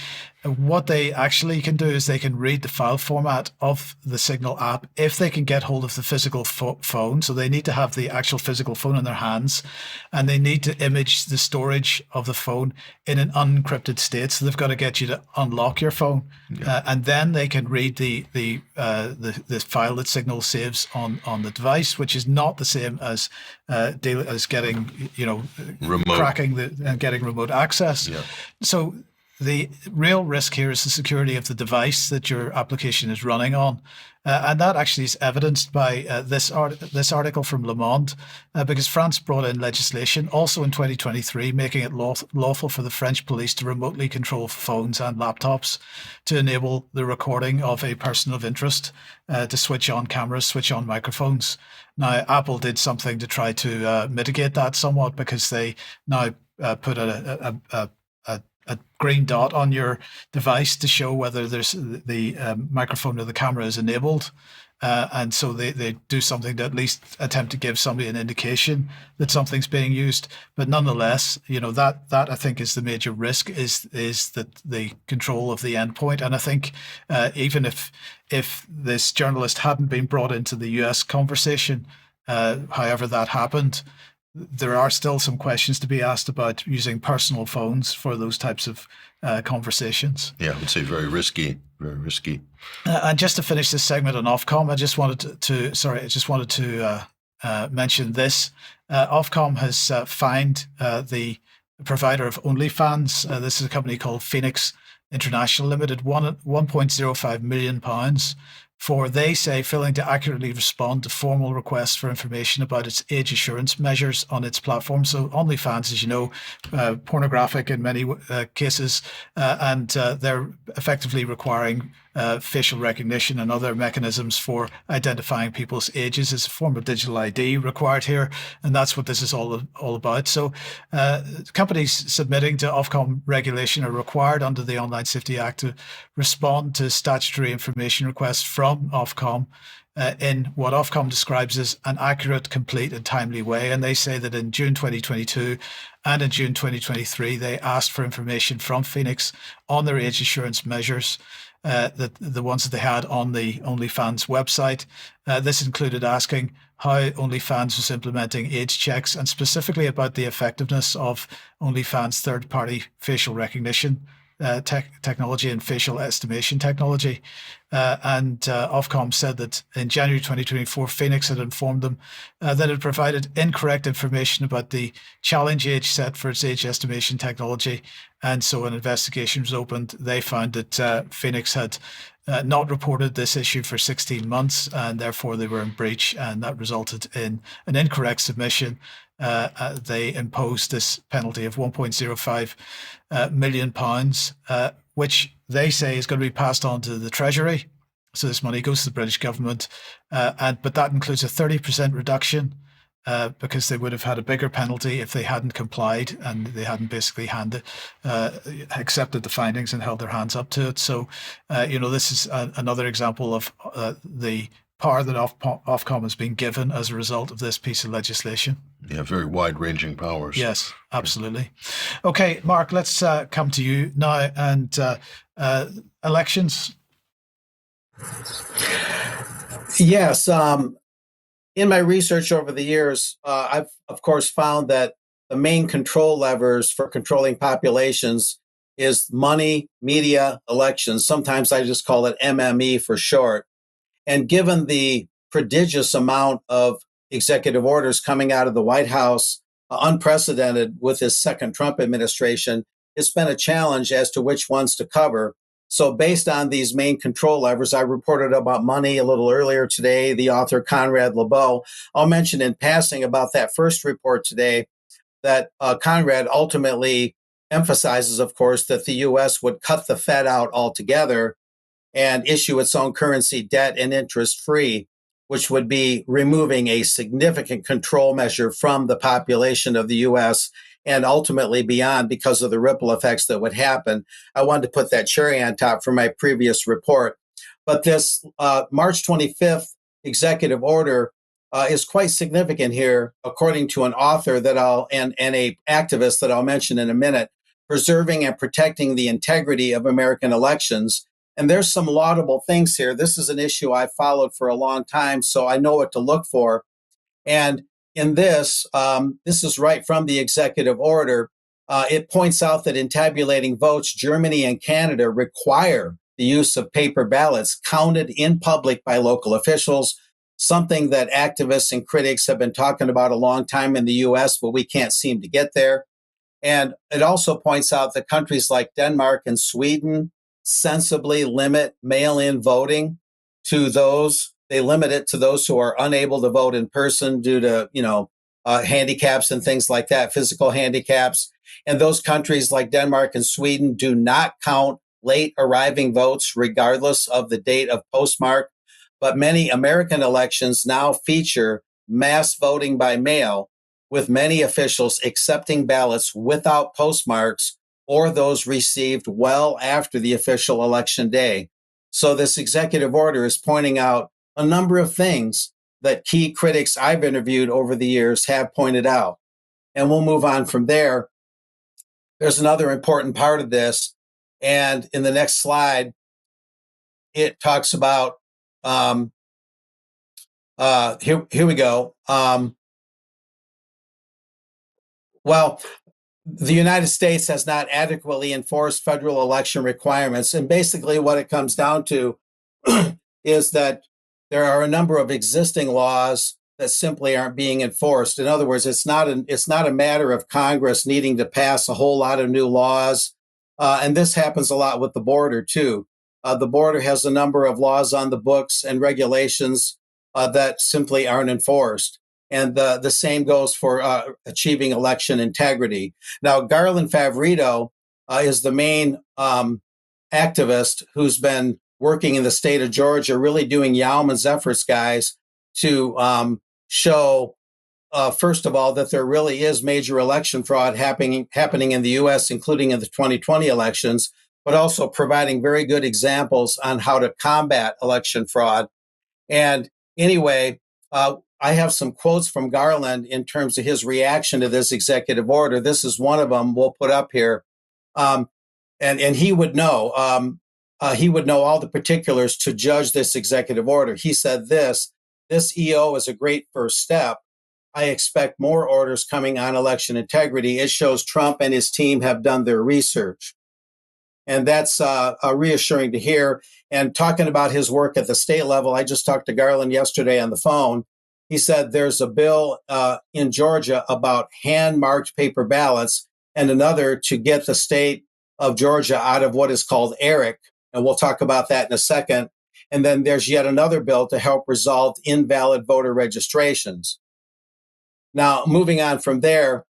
What they actually can do is they can read the file format of the Signal app if they can get hold of the physical phone. So they need to have the actual physical phone in their hands, and they need to image the storage of the phone in an unencrypted state. So they've got to get you to unlock your phone, and then they can read the file that Signal saves on the device, which is not the same as getting
remote.
cracking and getting remote access.
Yeah.
So the real risk here is the security of the device that your application is running on. And that actually is evidenced by this article from Le Monde, because France brought in legislation also in 2023, making it lawful for the French police to remotely control phones and laptops to enable the recording of a person of interest, to switch on cameras, switch on microphones. Now, Apple did something to try to mitigate that somewhat, because they now put a green dot on your device to show whether there's the microphone or the camera is enabled. And so they do something to at least attempt to give somebody an indication that something's being used. But nonetheless, that I think is the major risk, is that the control of the endpoint. And I think even if this journalist hadn't been brought into the US conversation, however that happened, there are still some questions to be asked about using personal phones for those types of conversations.
Yeah, I would say very risky, very risky.
And just to finish this segment on Ofcom, I just wanted to mention this. Ofcom has fined the provider of OnlyFans. This is a company called Phoenix International Limited, £1.05 million for, they say, failing to accurately respond to formal requests for information about its age assurance measures on its platform. So OnlyFans, as you know, pornographic in many cases, and they're effectively requiring facial recognition and other mechanisms for identifying people's ages as a form of digital ID required here, and that's what this is all about. So companies submitting to Ofcom regulation are required under the Online Safety Act to respond to statutory information requests from Ofcom in what Ofcom describes as an accurate, complete and timely way. And they say that in June 2022 and in June 2023, they asked for information from Phoenix on their age assurance measures, the ones that they had on the OnlyFans website. This included asking how OnlyFans was implementing age checks, and specifically about the effectiveness of OnlyFans third-party facial recognition technology and facial estimation technology. And Ofcom said that in January 2024, Phoenix had informed them that it provided incorrect information about the challenge age set for its age estimation technology. And so an investigation was opened. They found that Phoenix had not reported this issue for 16 months, and therefore they were in breach, and that resulted in an incorrect submission. They imposed this penalty of £1.05 million, which they say is going to be passed on to the Treasury. So this money goes to the British government, but that includes a 30% reduction, because they would have had a bigger penalty if they hadn't complied and they hadn't basically accepted the findings and held their hands up to it. So, this is another example of the power that Ofcom has been given as a result of this piece of legislation.
Yeah, very wide-ranging powers.
Yes, absolutely. Okay, Mark, let's come to you now. And elections.
Yes. In my research over the years, I've, of course, found that the main control levers for controlling populations is money, media, elections. Sometimes I just call it MME for short. And given the prodigious amount of executive orders coming out of the White House, unprecedented with this second Trump administration, it's been a challenge as to which ones to cover. So based on these main control levers, I reported about money a little earlier today, the author Conrad LeBeau. I'll mention in passing about that first report today that Conrad ultimately emphasizes, of course, that the U.S. would cut the Fed out altogether and issue its own currency, debt and interest free, which would be removing a significant control measure from the population of the U.S. and ultimately beyond because of the ripple effects that would happen. I wanted to put that cherry on top for my previous report. But this March 25th executive order is quite significant here, according to an author that and a activist that I'll mention in a minute, preserving and protecting the integrity of American elections. And there's some laudable things here. This is an issue I followed for a long time, so I know what to look for. And in this is right from the executive order. It points out that in tabulating votes, Germany and Canada require the use of paper ballots counted in public by local officials, something that activists and critics have been talking about a long time in the US, but we can't seem to get there. And it also points out that countries like Denmark and Sweden sensibly limit mail-in voting to those. They limit it to those who are unable to vote in person due to, handicaps and things like that, physical handicaps. And those countries like Denmark and Sweden do not count late arriving votes, regardless of the date of postmark. But many American elections now feature mass voting by mail, with many officials accepting ballots without postmarks or those received well after the official election day. So this executive order is pointing out a number of things that key critics I've interviewed over the years have pointed out. And we'll move on from there. There's another important part of this. And in the next slide, it talks about, here we go. Well, the United States has not adequately enforced federal election requirements. And basically what it comes down to is that there are a number of existing laws that simply aren't being enforced. In other words, it's not a matter of Congress needing to pass a whole lot of new laws. And this happens a lot with the border too. The border has a number of laws on the books and regulations that simply aren't enforced. And the same goes for achieving election integrity. Now, Garland Favorito is the main activist who's been working in the state of Georgia, really doing yeoman's efforts, guys, to show, first of all, that there really is major election fraud happening in the U.S., including in the 2020 elections, but also providing very good examples on how to combat election fraud. And anyway, I have some quotes from Garland in terms of his reaction to this executive order. This is one of them we'll put up here. And he would know. He would know all the particulars to judge this executive order. He said this EO is a great first step. I expect more orders coming on election integrity. It shows Trump and his team have done their research. And that's reassuring to hear. And talking about his work at the state level, I just talked to Garland yesterday on the phone. He said there's a bill in Georgia about hand-marked paper ballots and another to get the state of Georgia out of what is called ERIC. And we'll talk about that in a second. And then there's yet another bill to help resolve invalid voter registrations. Now, moving on from there,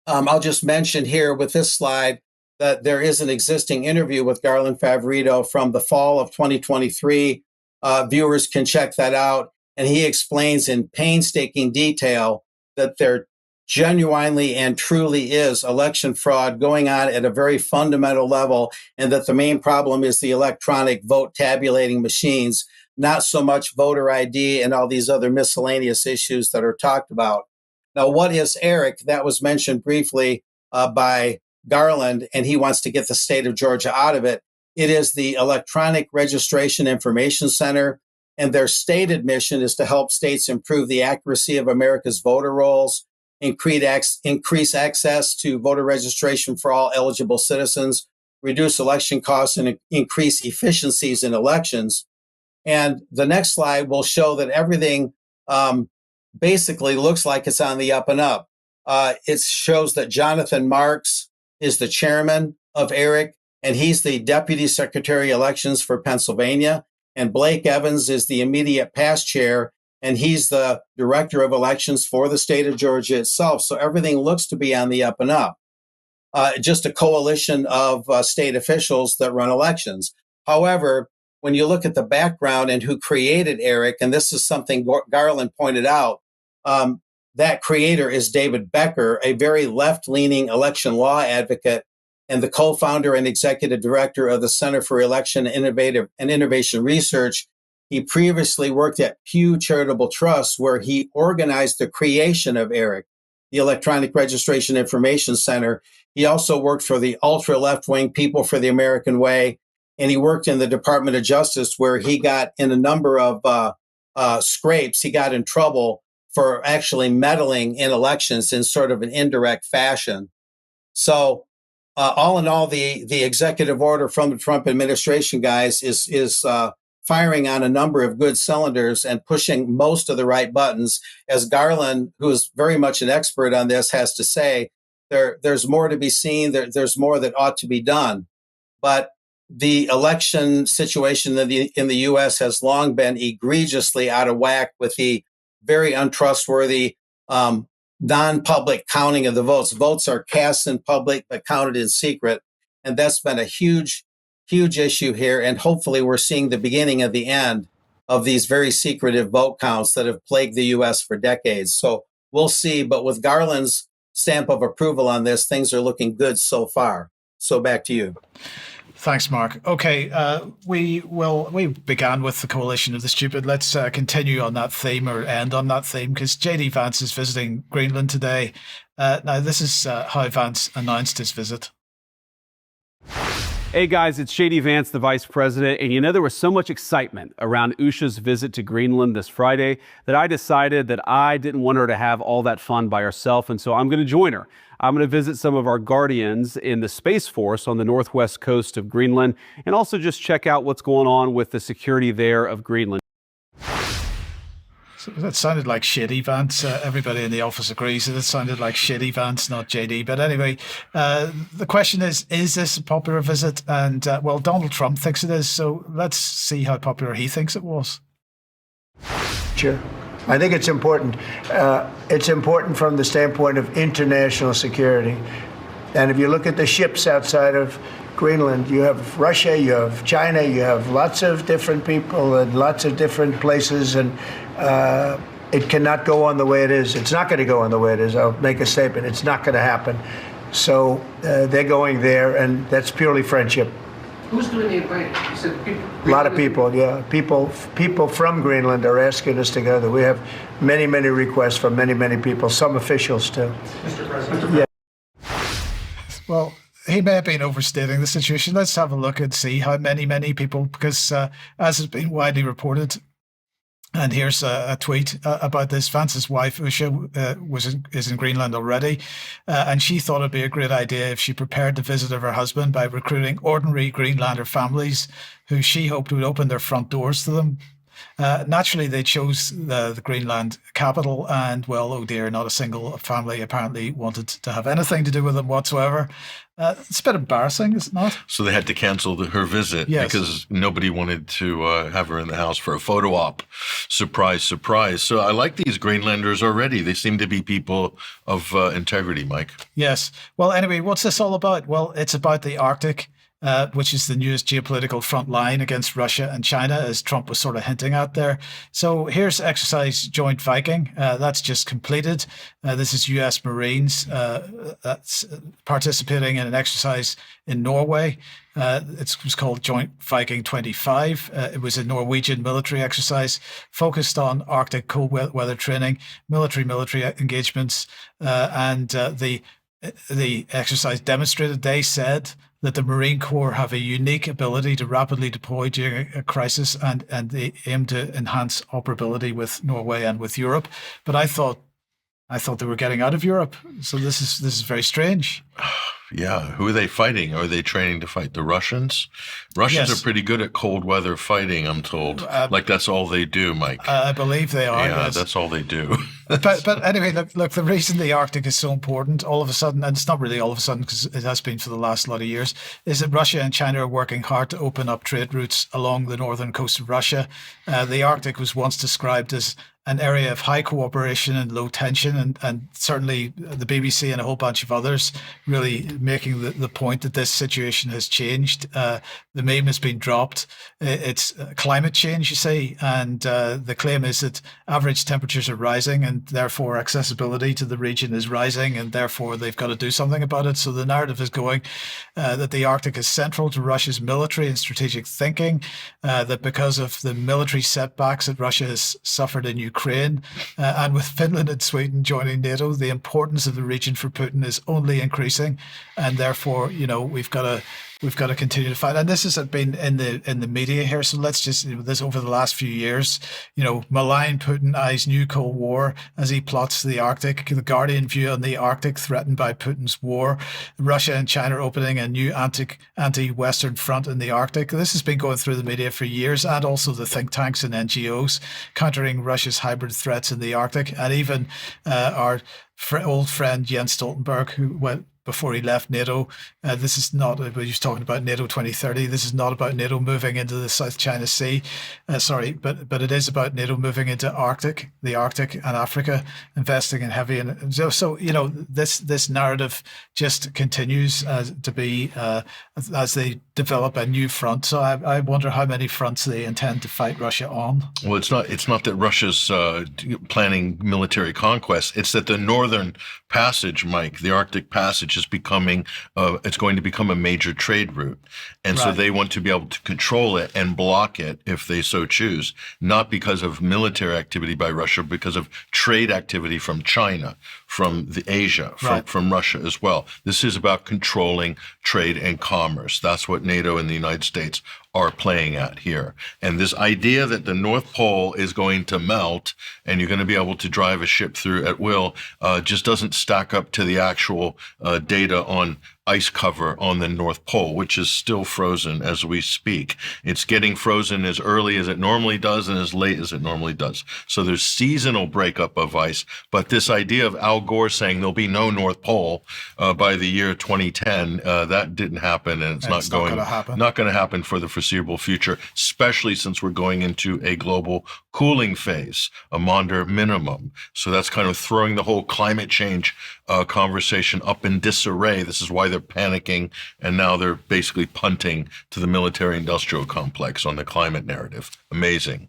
I'll just mention here with this slide that there is an existing interview with Garland Favorito from the fall of 2023. Viewers can check that out. And he explains in painstaking detail that there genuinely and truly is election fraud going on at a very fundamental level, and that the main problem is the electronic vote tabulating machines, not so much voter ID and all these other miscellaneous issues that are talked about. Now, what is ERIC? That was mentioned briefly by Garland, and he wants to get the state of Georgia out of it. It is the Electronic Registration Information Center, and their stated mission is to help states improve the accuracy of America's voter rolls, increase access to voter registration for all eligible citizens, reduce election costs, and increase efficiencies in elections. And the next slide will show that everything basically looks like it's on the up and up. It shows that Jonathan Marks is the chairman of ERIC, and he's the deputy secretary of elections for Pennsylvania. And Blake Evans is the immediate past chair, and he's the director of elections for the state of Georgia itself. So everything looks to be on the up and up. Just a coalition of state officials that run elections. However, when you look at the background and who created ERIC, and this is something Garland pointed out, that creator is David Becker, a very left-leaning election law advocate and the co-founder and executive director of the Center for Election Innovation Research. He previously worked at Pew Charitable Trust, where he organized the creation of ERIC, the Electronic Registration Information Center. He also worked for the ultra left-wing People for the American Way, and he worked in the Department of Justice, where he got in a number of scrapes. He got in trouble for actually meddling in elections in sort of an indirect fashion. So all in all, the executive order from the Trump administration, guys, is firing on a number of good cylinders and pushing most of the right buttons. As Garland, who is very much an expert on this, has to say, there's more to be seen. There's more that ought to be done. But the election situation in the U.S. has long been egregiously out of whack with the very untrustworthy non-public counting of the votes. Votes are cast in public but counted in secret. And that's been a huge issue here. And hopefully we're seeing the beginning of the end of these very secretive vote counts that have plagued the U.S. for decades. So we'll see. But with Garland's stamp of approval on this, things are looking good so far. So back to you.
Thanks, Mark. Okay, we began with the coalition of the stupid. Let's continue on that theme, or end on that theme, because JD Vance is visiting Greenland today. Now, this is how Vance announced his visit.
Hey guys, it's JD Vance, the Vice President, and you know, there was so much excitement around Usha's visit to Greenland this Friday that I decided that I didn't want her to have all that fun by herself, and so I'm going to join her. I'm going to visit some of our guardians in the Space Force on the northwest coast of Greenland, and also just check out what's going on with the security there of Greenland.
So that sounded like Shady Vance. Everybody in the office agrees that it sounded like Shady Vance, not JD. But anyway, the question is this a popular visit? And, well, Donald Trump thinks it is. So let's see how popular he thinks it was.
Sure. I think it's important. It's important from the standpoint of international security. And if you look at the ships outside of Greenland, you have Russia, you have China, you have lots of different people and lots of different places. And it cannot go on the way it is. It's not going to go on the way it is. I'll make a statement. It's not going to happen. So they're going there, and that's purely friendship.
Who's doing the inviting? You said people.
A lot of people, yeah. People from Greenland are asking us to go there. We have many, many requests from many, many people, some officials too.
Mr. President.
Yeah.
Well, he may have been overstating the situation. Let's have a look and see how many people, because as has been widely reported, and here's a tweet about this. Vance's wife, Usha, is in Greenland already, and she thought it'd be a great idea if she prepared the visit of her husband by recruiting ordinary Greenlander families who she hoped would open their front doors to them. Naturally, they chose the Greenland capital, and, well, oh dear, not a single family apparently wanted to have anything to do with them whatsoever. It's a bit embarrassing, is it not?
So they had to cancel her visit because nobody wanted to have her in the house for a photo op. Surprise, surprise. So I like these Greenlanders already. They seem to be people of integrity, Mike.
Yes. Well, anyway, what's this all about? Well, it's about the Arctic. Which is the newest geopolitical front line against Russia and China, as Trump was sort of hinting at there. So here's exercise Joint Viking. That's just completed. This is U.S. Marines that's participating in an exercise in Norway. It was called Joint Viking 25. It was a Norwegian military exercise focused on Arctic cold weather training, military engagements, and the exercise demonstrated, they said, that the Marine Corps have a unique ability to rapidly deploy during a crisis, and they aim to enhance operability with Norway and with Europe. But I thought they were getting out of Europe. So this is very strange.
Yeah. Who are they fighting? Are they training to fight the Russians? Russians are pretty good at cold weather fighting, I'm told. Like that's all they do, Mike.
I believe they are.
Yeah,
yes.
that's all they do.
But anyway, look, the reason the Arctic is so important all of a sudden, and it's not really all of a sudden because it has been for the last lot of years, is that Russia and China are working hard to open up trade routes along the northern coast of Russia. The Arctic was once described as an area of high cooperation and low tension, and certainly the BBC and a whole bunch of others really making the point that this situation has changed. The meme has been dropped. It's climate change, you say, and the claim is that average temperatures are rising, and therefore accessibility to the region is rising, and therefore they've got to do something about it. So the narrative is going that the Arctic is central to Russia's military and strategic thinking, that because of the military setbacks that Russia has suffered in Ukraine, and with Finland and Sweden joining NATO, the importance of the region for Putin is only increasing, and therefore, we've got to continue to fight. And this has been in the media here. So let's just, this over the last few years, malign Putin eyes new Cold War as he plots the Arctic. The Guardian view on the Arctic threatened by Putin's war. Russia and China opening a new anti-Western front in the Arctic. This has been going through the media for years, and also the think tanks and NGOs countering Russia's hybrid threats in the Arctic. And even our old friend Jens Stoltenberg, who went before he left NATO. This is not, he was talking about NATO 2030. This is not about NATO moving into the South China Sea. But it is about NATO moving into the Arctic and Africa, investing in heavy. And so this narrative just continues to be as they develop a new front. So I wonder how many fronts they intend to fight Russia on.
Well, it's not that Russia's planning military conquest. It's that the Northern Passage, Mike, the Arctic Passage, is becoming it's going to become a major trade route, and so they want to be able to control it and block it if they so choose, not because of military activity by Russia, because of trade activity from China, from Asia, from Russia as well. This is about controlling trade and commerce. That's what NATO and the United States are playing at here. And this idea that the North Pole is going to melt and you're going to be able to drive a ship through at will just doesn't stack up to the actual data on ice cover on the North Pole, which is still frozen as we speak. It's getting frozen as early as it normally does and as late as it normally does. So there's seasonal breakup of ice, but this idea of Al Gore saying there'll be no North Pole by the year 2010, that didn't happen, and it's not going to happen for the foreseeable future, especially since we're going into a global cooling phase, a Maunder minimum. So that's kind of throwing the whole climate change conversation up in disarray. This is why they're panicking, and now they're basically punting to the military-industrial complex on the climate narrative. Amazing.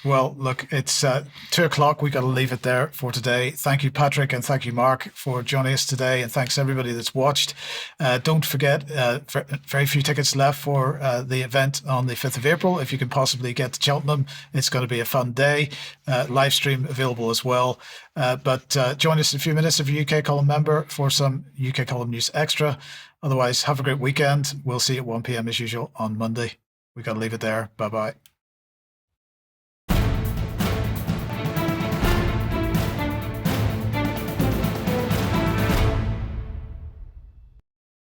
Well, look, it's 2:00. We've got to leave it there for today. Thank you, Patrick, and thank you, Mark, for joining us today, and thanks everybody that's watched. Don't forget, very few tickets left for the event on the 5th of April. If you can possibly get to Cheltenham, it's going to be a fun day. Live stream available as well. But join us in a few minutes if you're a UK Column member for some UK Column News Extra. Otherwise, have a great weekend. We'll see you at 1 p.m. as usual on Monday. We got to leave it there. Bye-bye.